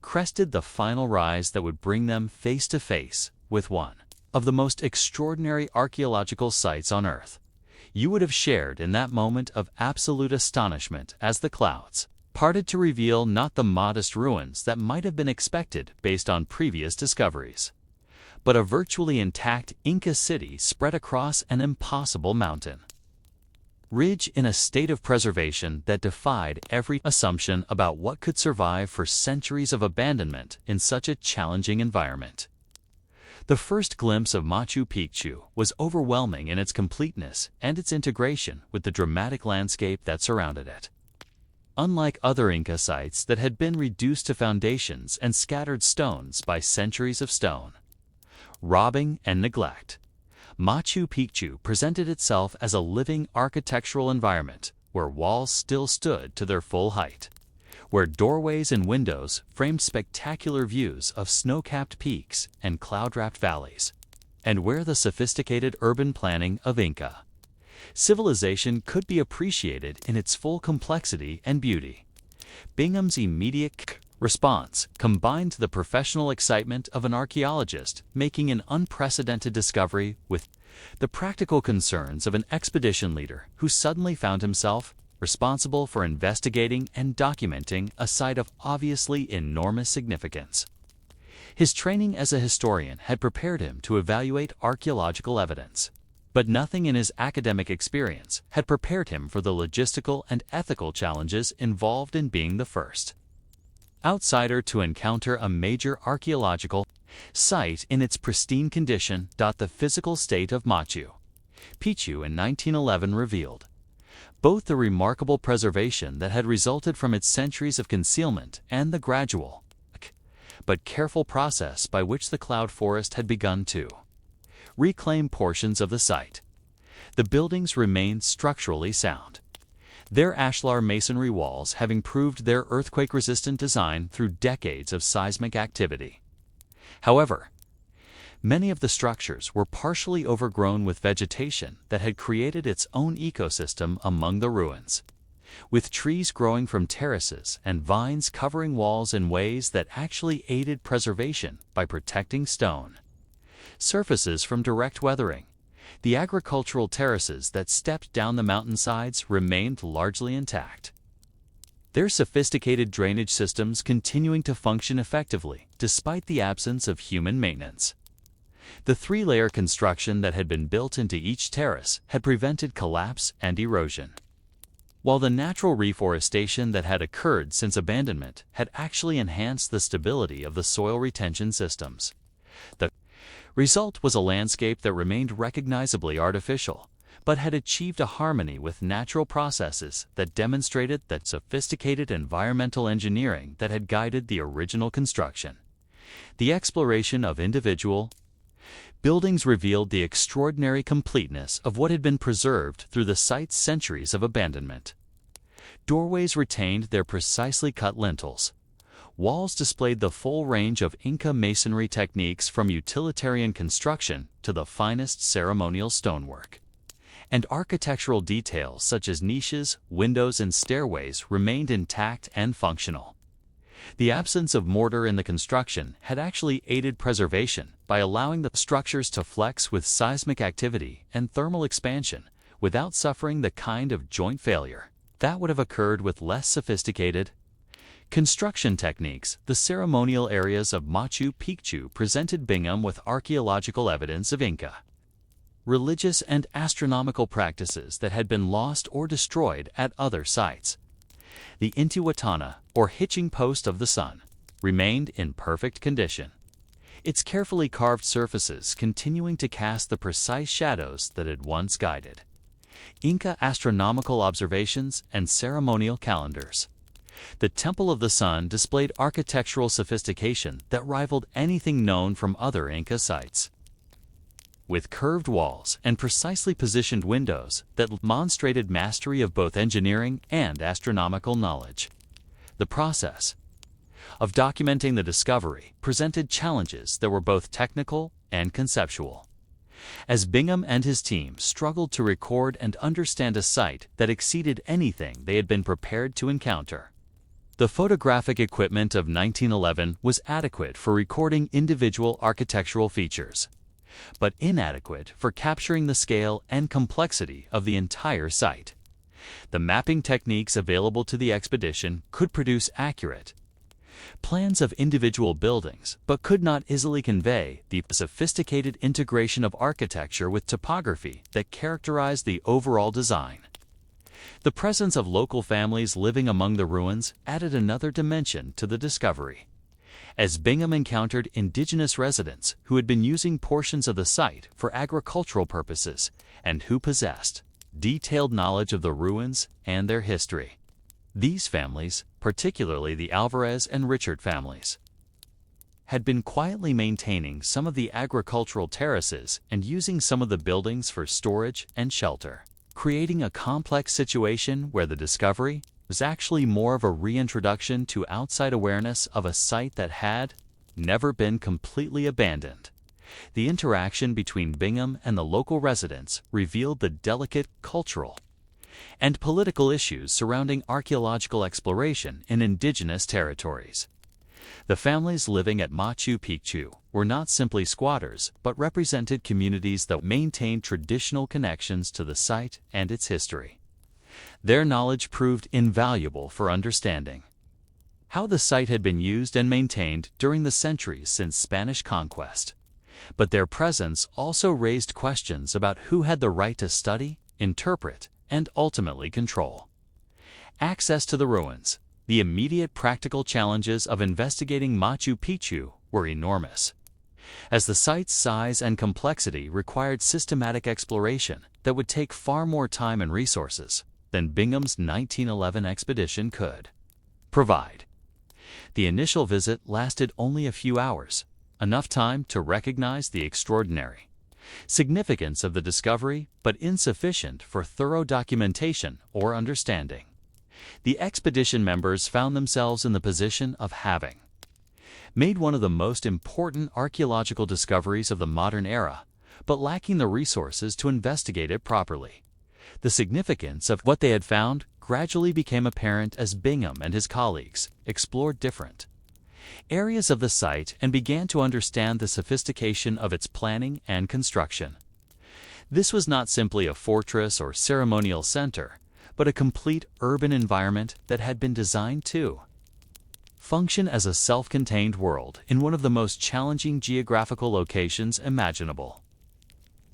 crested the final rise that would bring them face to face with one of the most extraordinary archaeological sites on Earth. You would have shared in that moment of absolute astonishment as the clouds parted to reveal not the modest ruins that might have been expected based on previous discoveries, but a virtually intact Inca city spread across an impossible mountain ridge in a state of preservation that defied every assumption about what could survive for centuries of abandonment in such a challenging environment. The first glimpse of Machu Picchu was overwhelming in its completeness and its integration with the dramatic landscape that surrounded it. Unlike other Inca sites that had been reduced to foundations and scattered stones by centuries of stone robbing and neglect, Machu Picchu presented itself as a living architectural environment where walls still stood to their full height, where doorways and windows framed spectacular views of snow-capped peaks and cloud-wrapped valleys, and where the sophisticated urban planning of Inca civilization could be appreciated in its full complexity and beauty. Bingham's immediate response combined the professional excitement of an archaeologist making an unprecedented discovery with the practical concerns of an expedition leader who suddenly found himself responsible for investigating and documenting a site of obviously enormous significance. His training as a historian had prepared him to evaluate archaeological evidence, but nothing in his academic experience had prepared him for the logistical and ethical challenges involved in being the first outsider to encounter a major archaeological site in its pristine condition. The physical state of Machu Picchu in 1911 revealed both the remarkable preservation that had resulted from its centuries of concealment and the gradual but careful process by which the cloud forest had begun to reclaim portions of the site. The buildings remained structurally sound, their ashlar masonry walls having proved their earthquake-resistant design through decades of seismic activity. However, many of the structures were partially overgrown with vegetation that had created its own ecosystem among the ruins, with trees growing from terraces and vines covering walls in ways that actually aided preservation by protecting stone surfaces from direct weathering. The agricultural terraces that stepped down the mountainsides remained largely intact, their sophisticated drainage systems continuing to function effectively despite the absence of human maintenance. The three-layer construction that had been built into each terrace had prevented collapse and erosion, while the natural reforestation that had occurred since abandonment had actually enhanced the stability of the soil retention systems. The result was a landscape that remained recognizably artificial, but had achieved a harmony with natural processes that demonstrated that sophisticated environmental engineering that had guided the original construction. The exploration of individual buildings revealed the extraordinary completeness of what had been preserved through the site's centuries of abandonment. Doorways retained their precisely cut lintels. Walls displayed the full range of Inca masonry techniques from utilitarian construction to the finest ceremonial stonework. And architectural details such as niches, windows, and stairways remained intact and functional. The absence of mortar in the construction had actually aided preservation by allowing the structures to flex with seismic activity and thermal expansion without suffering the kind of joint failure that would have occurred with less sophisticated construction techniques. The ceremonial areas of Machu Picchu presented Bingham with archaeological evidence of Inca religious and astronomical practices that had been lost or destroyed at other sites. The Intihuatana, or hitching post of the sun, remained in perfect condition, its carefully carved surfaces continuing to cast the precise shadows that had once guided Inca astronomical observations and ceremonial calendars. The Temple of the Sun displayed architectural sophistication that rivaled anything known from other Inca sites. With curved walls and precisely positioned windows that demonstrated mastery of both engineering and astronomical knowledge. The process of documenting the discovery presented challenges that were both technical and conceptual. As Bingham and his team struggled to record and understand a site that exceeded anything they had been prepared to encounter. The photographic equipment of 1911 was adequate for recording individual architectural features, but inadequate for capturing the scale and complexity of the entire site. The mapping techniques available to the expedition could produce accurate plans of individual buildings, but could not easily convey the sophisticated integration of architecture with topography that characterized the overall design. The presence of local families living among the ruins added another dimension to the discovery. As Bingham encountered indigenous residents who had been using portions of the site for agricultural purposes and who possessed detailed knowledge of the ruins and their history. These families, particularly the Alvarez and Richard families, had been quietly maintaining some of the agricultural terraces and using some of the buildings for storage and shelter, creating a complex situation where the discovery was actually more of a reintroduction to outside awareness of a site that had never been completely abandoned. The interaction between Bingham and the local residents revealed the delicate cultural and political issues surrounding archaeological exploration in indigenous territories. The families living at Machu Picchu were not simply squatters, but represented communities that maintained traditional connections to the site and its history. Their knowledge proved invaluable for understanding how the site had been used and maintained during the centuries since Spanish conquest. But their presence also raised questions about who had the right to study, interpret, and ultimately control access to the ruins. The immediate practical challenges of investigating Machu Picchu were enormous, as the site's size and complexity required systematic exploration that would take far more time and resources than Bingham's 1911 expedition could provide. The initial visit lasted only a few hours, enough time to recognize the extraordinary significance of the discovery, but insufficient for thorough documentation or understanding. The expedition members found themselves in the position of having made one of the most important archaeological discoveries of the modern era, but lacking the resources to investigate it properly. The significance of what they had found gradually became apparent as Bingham and his colleagues explored different areas of the site and began to understand the sophistication of its planning and construction. This was not simply a fortress or ceremonial center, but a complete urban environment that had been designed to function as a self-contained world in one of the most challenging geographical locations imaginable.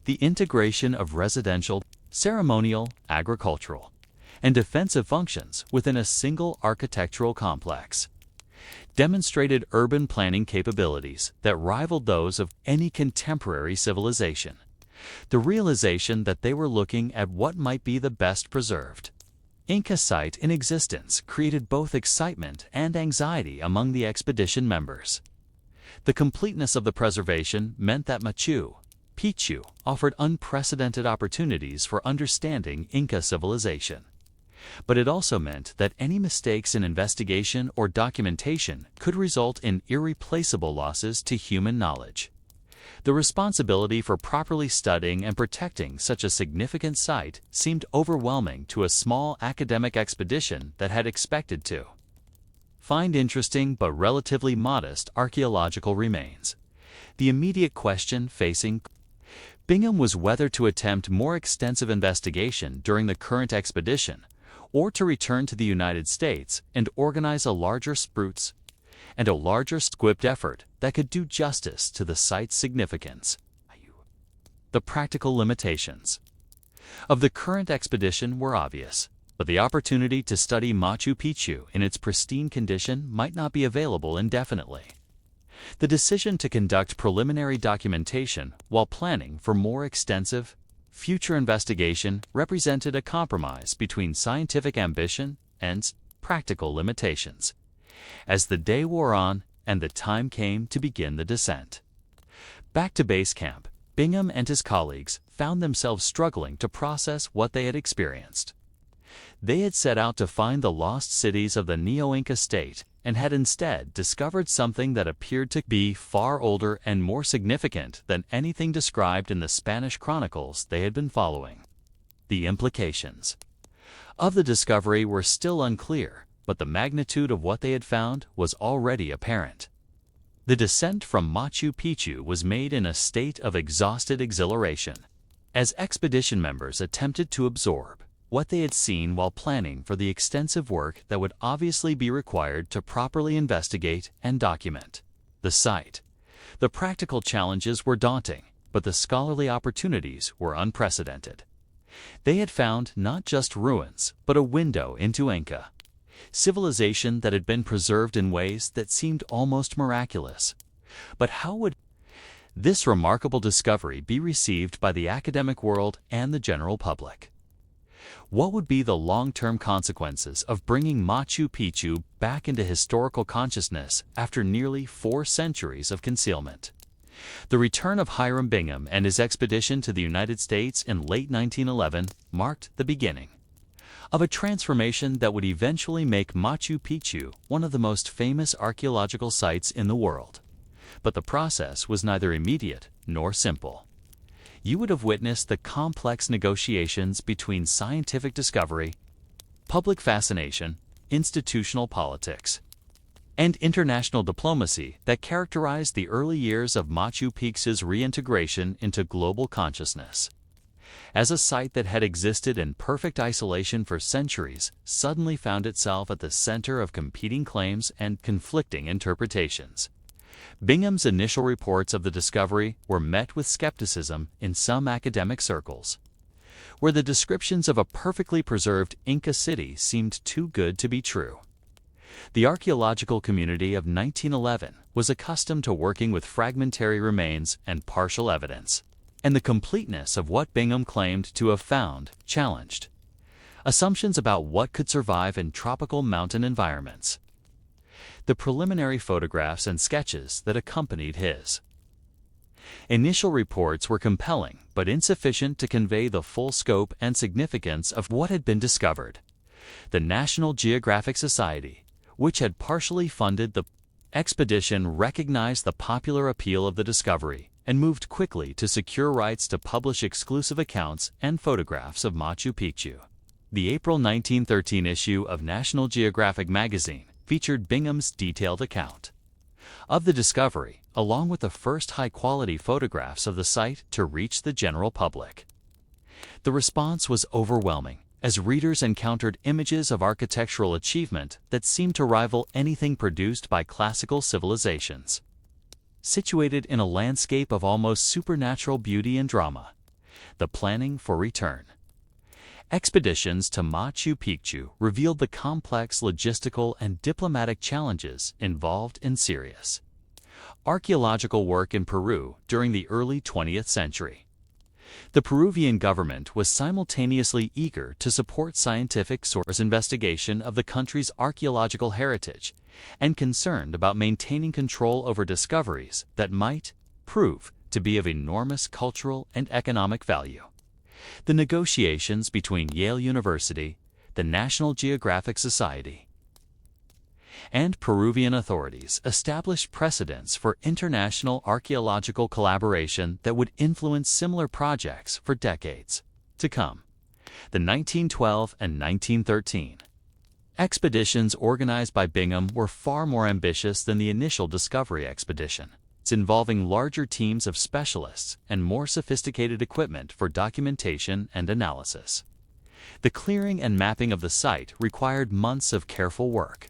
The integration of residential, ceremonial, agricultural, and defensive functions within a single architectural complex demonstrated urban planning capabilities that rivaled those of any contemporary civilization. The realization that they were looking at what might be the best preserved Inca site in existence created both excitement and anxiety among the expedition members. The completeness of the preservation meant that Machu Picchu offered unprecedented opportunities for understanding Inca civilization. But it also meant that any mistakes in investigation or documentation could result in irreplaceable losses to human knowledge. The responsibility for properly studying and protecting such a significant site seemed overwhelming to a small academic expedition that had expected to find interesting but relatively modest archaeological remains. The immediate question facing Bingham was whether to attempt more extensive investigation during the current expedition, or to return to the United States and organize a larger script effort that could do justice to the site's significance. The practical limitations of the current expedition were obvious, but the opportunity to study Machu Picchu in its pristine condition might not be available indefinitely. The decision to conduct preliminary documentation while planning for more extensive future investigation represented a compromise between scientific ambition and practical limitations. As the day wore on and the time came to begin the descent. Back to base camp, Bingham and his colleagues found themselves struggling to process what they had experienced. They had set out to find the lost cities of the Neo-Inca state and had instead discovered something that appeared to be far older and more significant than anything described in the Spanish chronicles they had been following. The implications of the discovery were still unclear, but the magnitude of what they had found was already apparent. The descent from Machu Picchu was made in a state of exhausted exhilaration, as expedition members attempted to absorb what they had seen while planning for the extensive work that would obviously be required to properly investigate and document the site. The practical challenges were daunting, but the scholarly opportunities were unprecedented. They had found not just ruins, but a window into Inca civilization that had been preserved in ways that seemed almost miraculous. But how would this remarkable discovery be received by the academic world and the general public? What would be the long-term consequences of bringing Machu Picchu back into historical consciousness after nearly 4 centuries of concealment? The return of Hiram Bingham and his expedition to the United States in late 1911 marked the beginning of a transformation that would eventually make Machu Picchu one of the most famous archaeological sites in the world. But the process was neither immediate nor simple. You would have witnessed the complex negotiations between scientific discovery, public fascination, institutional politics, and international diplomacy that characterized the early years of Machu Picchu's reintegration into global consciousness. As a site that had existed in perfect isolation for centuries suddenly found itself at the center of competing claims and conflicting interpretations. Bingham's initial reports of the discovery were met with skepticism in some academic circles, where the descriptions of a perfectly preserved Inca city seemed too good to be true. The archaeological community of 1911 was accustomed to working with fragmentary remains and partial evidence, and the completeness of what Bingham claimed to have found challenged assumptions about what could survive in tropical mountain environments. The preliminary photographs and sketches that accompanied his initial reports were compelling but insufficient to convey the full scope and significance of what had been discovered. The National Geographic Society, which had partially funded the expedition, recognized the popular appeal of the discovery and moved quickly to secure rights to publish exclusive accounts and photographs of Machu Picchu. The April 1913 issue of National Geographic magazine featured Bingham's detailed account of the discovery, along with the first high-quality photographs of the site to reach the general public. The response was overwhelming, as readers encountered images of architectural achievement that seemed to rival anything produced by classical civilizations. Situated in a landscape of almost supernatural beauty and drama, the planning for return. Expeditions to Machu Picchu revealed the complex logistical and diplomatic challenges involved in serious archaeological work in Peru during the early 20th century. The Peruvian government was simultaneously eager to support scientific source investigation of the country's archaeological heritage and concerned about maintaining control over discoveries that might prove to be of enormous cultural and economic value. The negotiations between Yale University, the National Geographic Society, and Peruvian authorities established precedents for international archaeological collaboration that would influence similar projects for decades to come. The 1912 and 1913 expeditions organized by Bingham were far more ambitious than the initial discovery expedition, involving larger teams of specialists and more sophisticated equipment for documentation and analysis. The clearing and mapping of the site required months of careful work,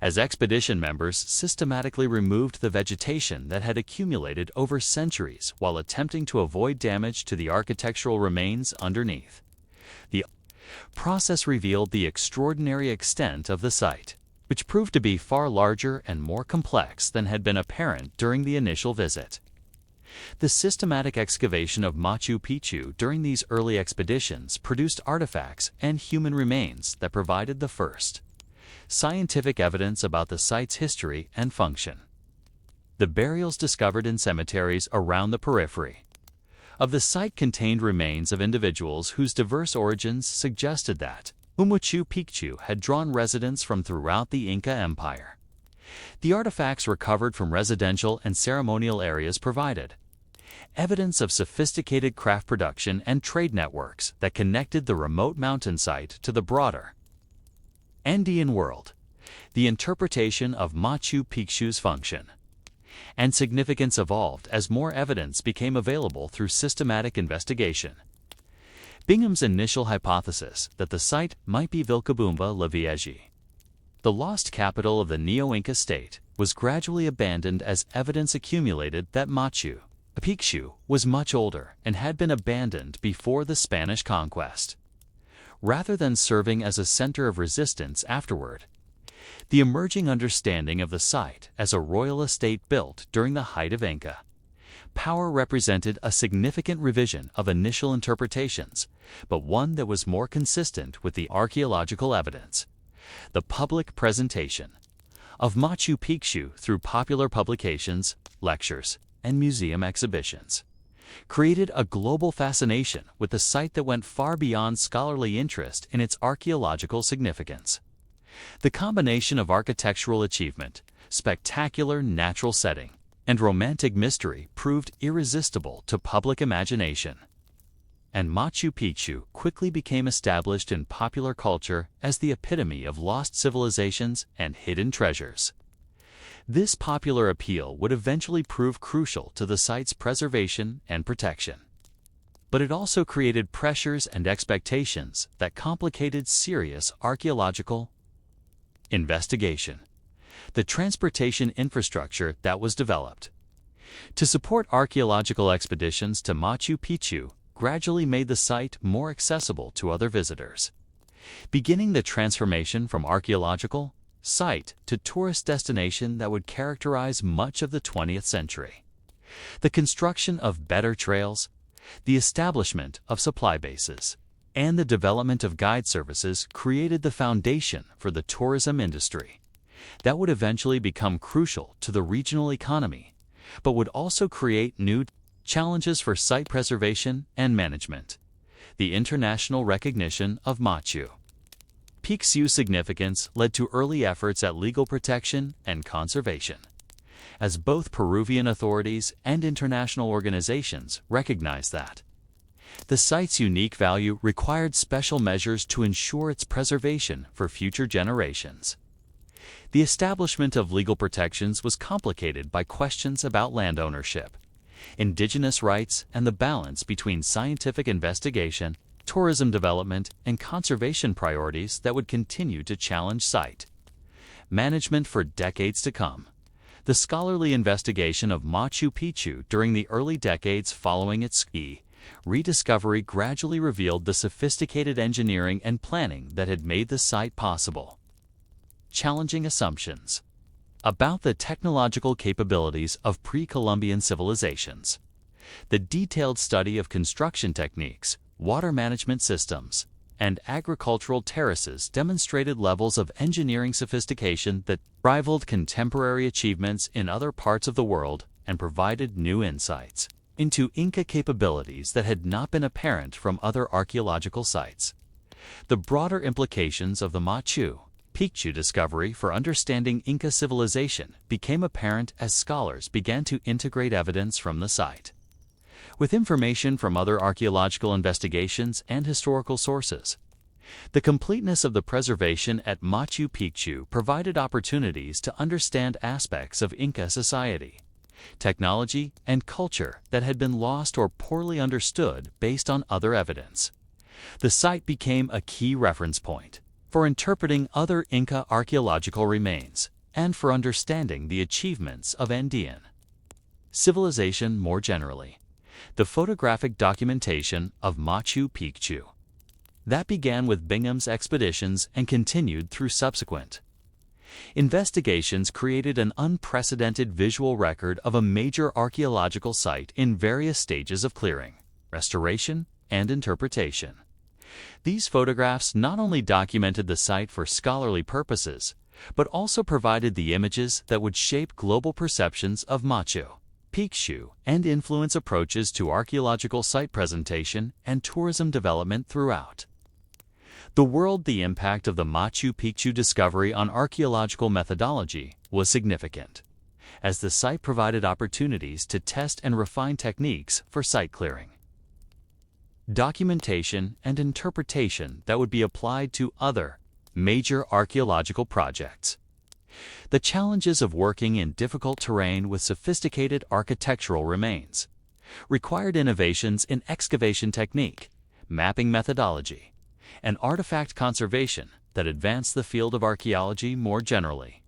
as expedition members systematically removed the vegetation that had accumulated over centuries while attempting to avoid damage to the architectural remains underneath. The process revealed the extraordinary extent of the site, which proved to be far larger and more complex than had been apparent during the initial visit. The systematic excavation of Machu Picchu during these early expeditions produced artifacts and human remains that provided the first scientific evidence about the site's history and function. The burials discovered in cemeteries around the periphery of the site contained remains of individuals whose diverse origins suggested that Machu Picchu had drawn residents from throughout the Inca Empire. The artifacts recovered from residential and ceremonial areas provided evidence of sophisticated craft production and trade networks that connected the remote mountain site to the broader Andean world. The interpretation of Machu Picchu's function and significance evolved as more evidence became available through systematic investigation. Bingham's initial hypothesis that the site might be Vilcabamba la Vieja, the lost capital of the Neo-Inca state, was gradually abandoned as evidence accumulated that Machu Picchu was much older and had been abandoned before the Spanish conquest. Rather than serving as a center of resistance afterward, the emerging understanding of the site as a royal estate built during the height of Inca power represented a significant revision of initial interpretations, but one that was more consistent with the archaeological evidence. The public presentation of Machu Picchu through popular publications, lectures, and museum exhibitions created a global fascination with the site that went far beyond scholarly interest in its archaeological significance. The combination of architectural achievement, spectacular natural setting, and romantic mystery proved irresistible to public imagination. And Machu Picchu quickly became established in popular culture as the epitome of lost civilizations and hidden treasures. This popular appeal would eventually prove crucial to the site's preservation and protection. But it also created pressures and expectations that complicated serious archaeological investigation. The transportation infrastructure that was developed to support archaeological expeditions to Machu Picchu gradually made the site more accessible to other visitors, beginning the transformation from archaeological site to tourist destination that would characterize much of the 20th century. The construction of better trails, the establishment of supply bases, and the development of guide services created the foundation for the tourism industry that would eventually become crucial to the regional economy, but would also create new challenges for site preservation and management. The international recognition of Machu Picchu's significance led to early efforts at legal protection and conservation, as both Peruvian authorities and international organizations recognized that the site's unique value required special measures to ensure its preservation for future generations. The establishment of legal protections was complicated by questions about land ownership, indigenous rights, and the balance between scientific investigation, tourism development, and conservation priorities that would continue to challenge site management for decades to come. The scholarly investigation of Machu Picchu during the early decades following its rediscovery gradually revealed the sophisticated engineering and planning that had made the site possible. Challenging assumptions about the technological capabilities of pre-Columbian civilizations. The detailed study of construction techniques, water management systems, and agricultural terraces demonstrated levels of engineering sophistication that rivaled contemporary achievements in other parts of the world and provided new insights into Inca capabilities that had not been apparent from other archaeological sites. The broader implications of the Machu Picchu discovery for understanding Inca civilization became apparent as scholars began to integrate evidence from the site with information from other archaeological investigations and historical sources. The completeness of the preservation at Machu Picchu provided opportunities to understand aspects of Inca society, technology, and culture that had been lost or poorly understood based on other evidence. The site became a key reference point for interpreting other Inca archaeological remains and for understanding the achievements of Andean civilization more generally. The photographic documentation of Machu Picchu that began with Bingham's expeditions and continued through subsequent investigations created an unprecedented visual record of a major archaeological site in various stages of clearing, restoration, and interpretation. These photographs not only documented the site for scholarly purposes, but also provided the images that would shape global perceptions of Machu Picchu and influence approaches to archaeological site presentation and tourism development throughout the world. The impact of the Machu Picchu discovery on archaeological methodology was significant, as the site provided opportunities to test and refine techniques for site clearing, documentation, and interpretation that would be applied to other major archaeological projects. The challenges of working in difficult terrain with sophisticated architectural remains required innovations in excavation technique, mapping methodology, and artifact conservation that advanced the field of archaeology more generally.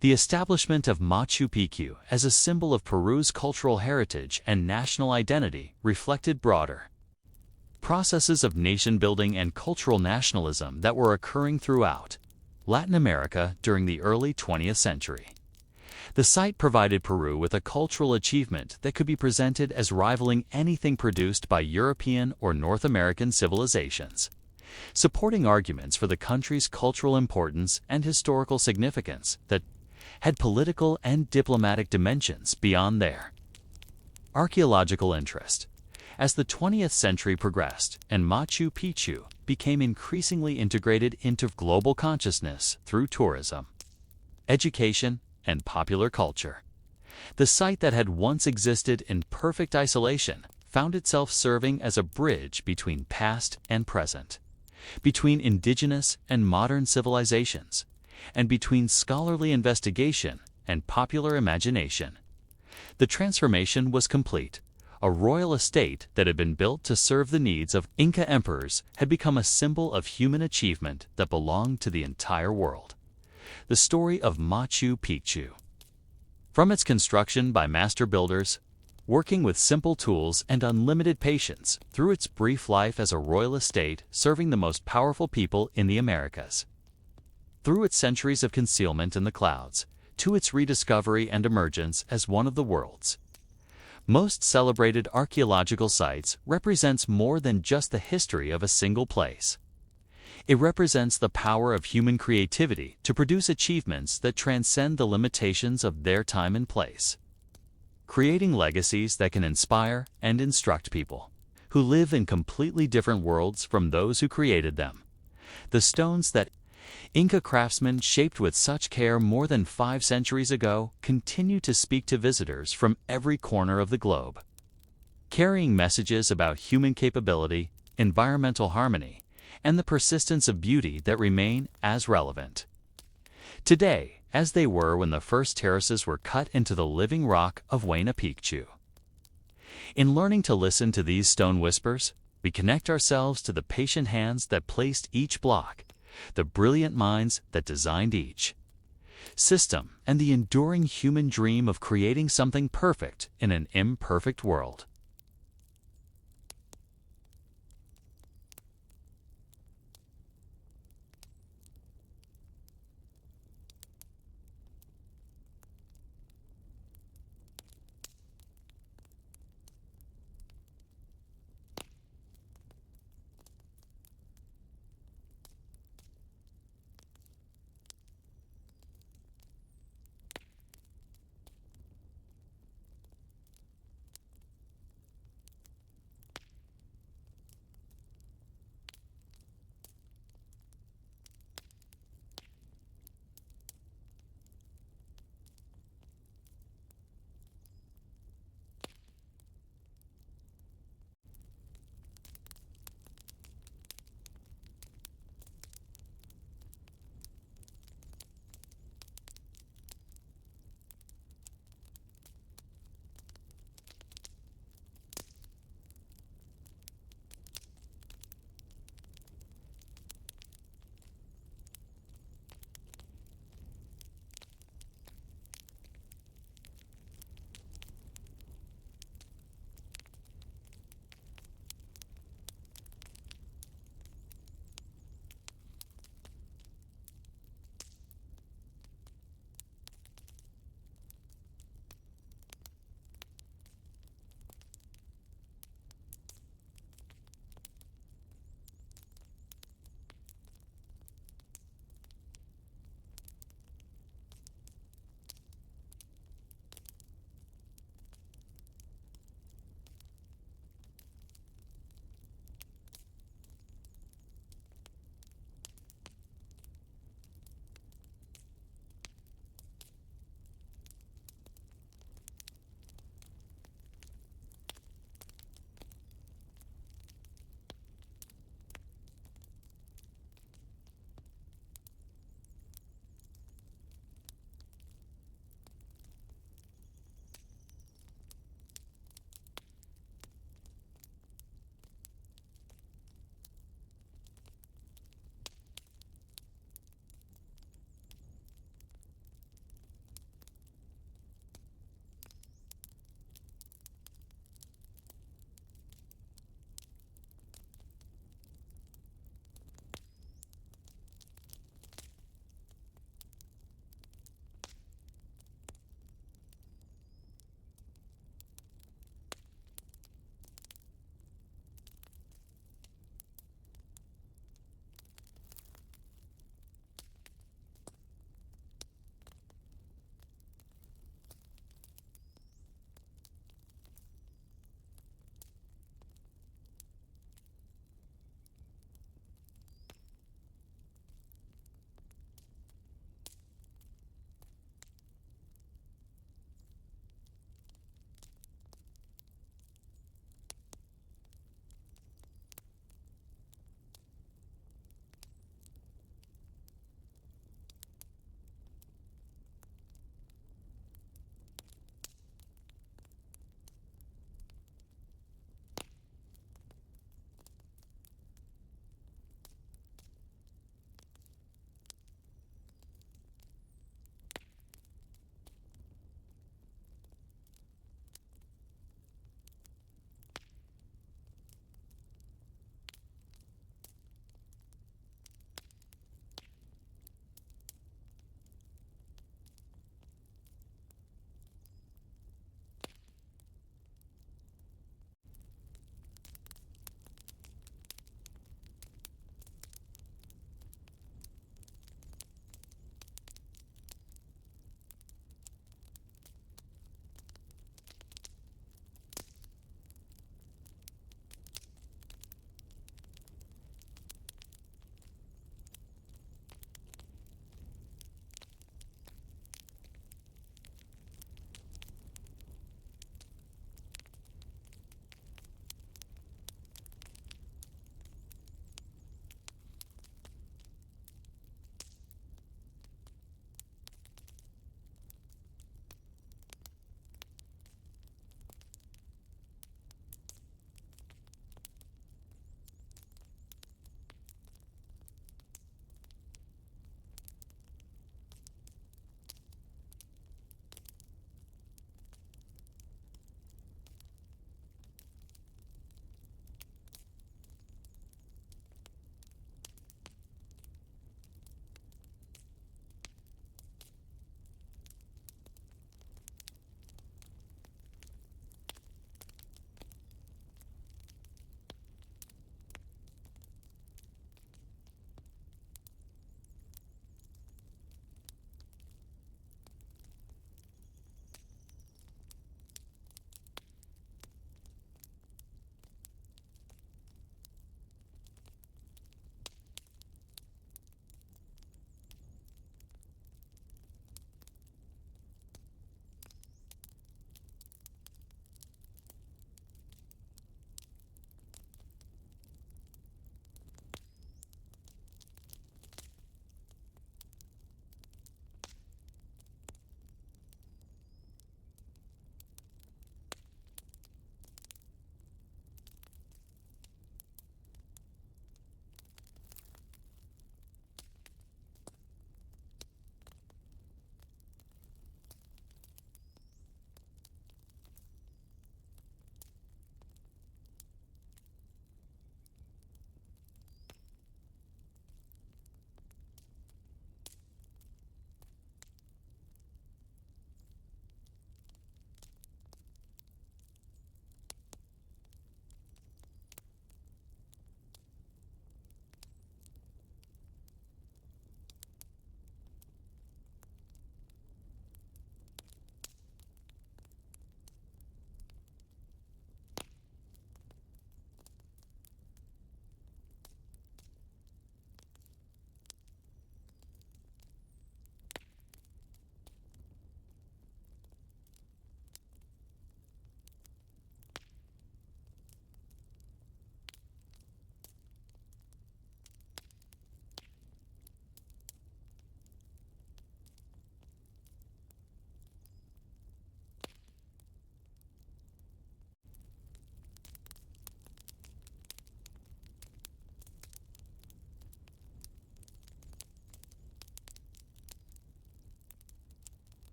The establishment of Machu Picchu as a symbol of Peru's cultural heritage and national identity reflected broader processes of nation-building and cultural nationalism that were occurring throughout Latin America during the early 20th century. The site provided Peru with a cultural achievement that could be presented as rivaling anything produced by European or North American civilizations, supporting arguments for the country's cultural importance and historical significance that had political and diplomatic dimensions beyond their archaeological interest. As the 20th century progressed and Machu Picchu became increasingly integrated into global consciousness through tourism, education, and popular culture, the site that had once existed in perfect isolation found itself serving as a bridge between past and present, between indigenous and modern civilizations, and between scholarly investigation and popular imagination. The transformation was complete. A royal estate that had been built to serve the needs of Inca emperors had become a symbol of human achievement that belonged to the entire world. The story of Machu Picchu. From its construction by master builders, working with simple tools and unlimited patience, through its brief life as a royal estate serving the most powerful people in the Americas, through its centuries of concealment in the clouds, to its rediscovery and emergence as one of the world's most celebrated archaeological sites, represents more than just the history of a single place. It represents the power of human creativity to produce achievements that transcend the limitations of their time and place, creating legacies that can inspire and instruct people who live in completely different worlds from those who created them. The stones that Inca craftsmen shaped with such care more than 5 centuries ago continue to speak to visitors from every corner of the globe, carrying messages about human capability, environmental harmony, and the persistence of beauty that remain as relevant today as they were when the first terraces were cut into the living rock of Huayna Picchu. In learning to listen to these stone whispers, we connect ourselves to the patient hands that placed each block, the brilliant minds that designed each system, and the enduring human dream of creating something perfect in an imperfect world.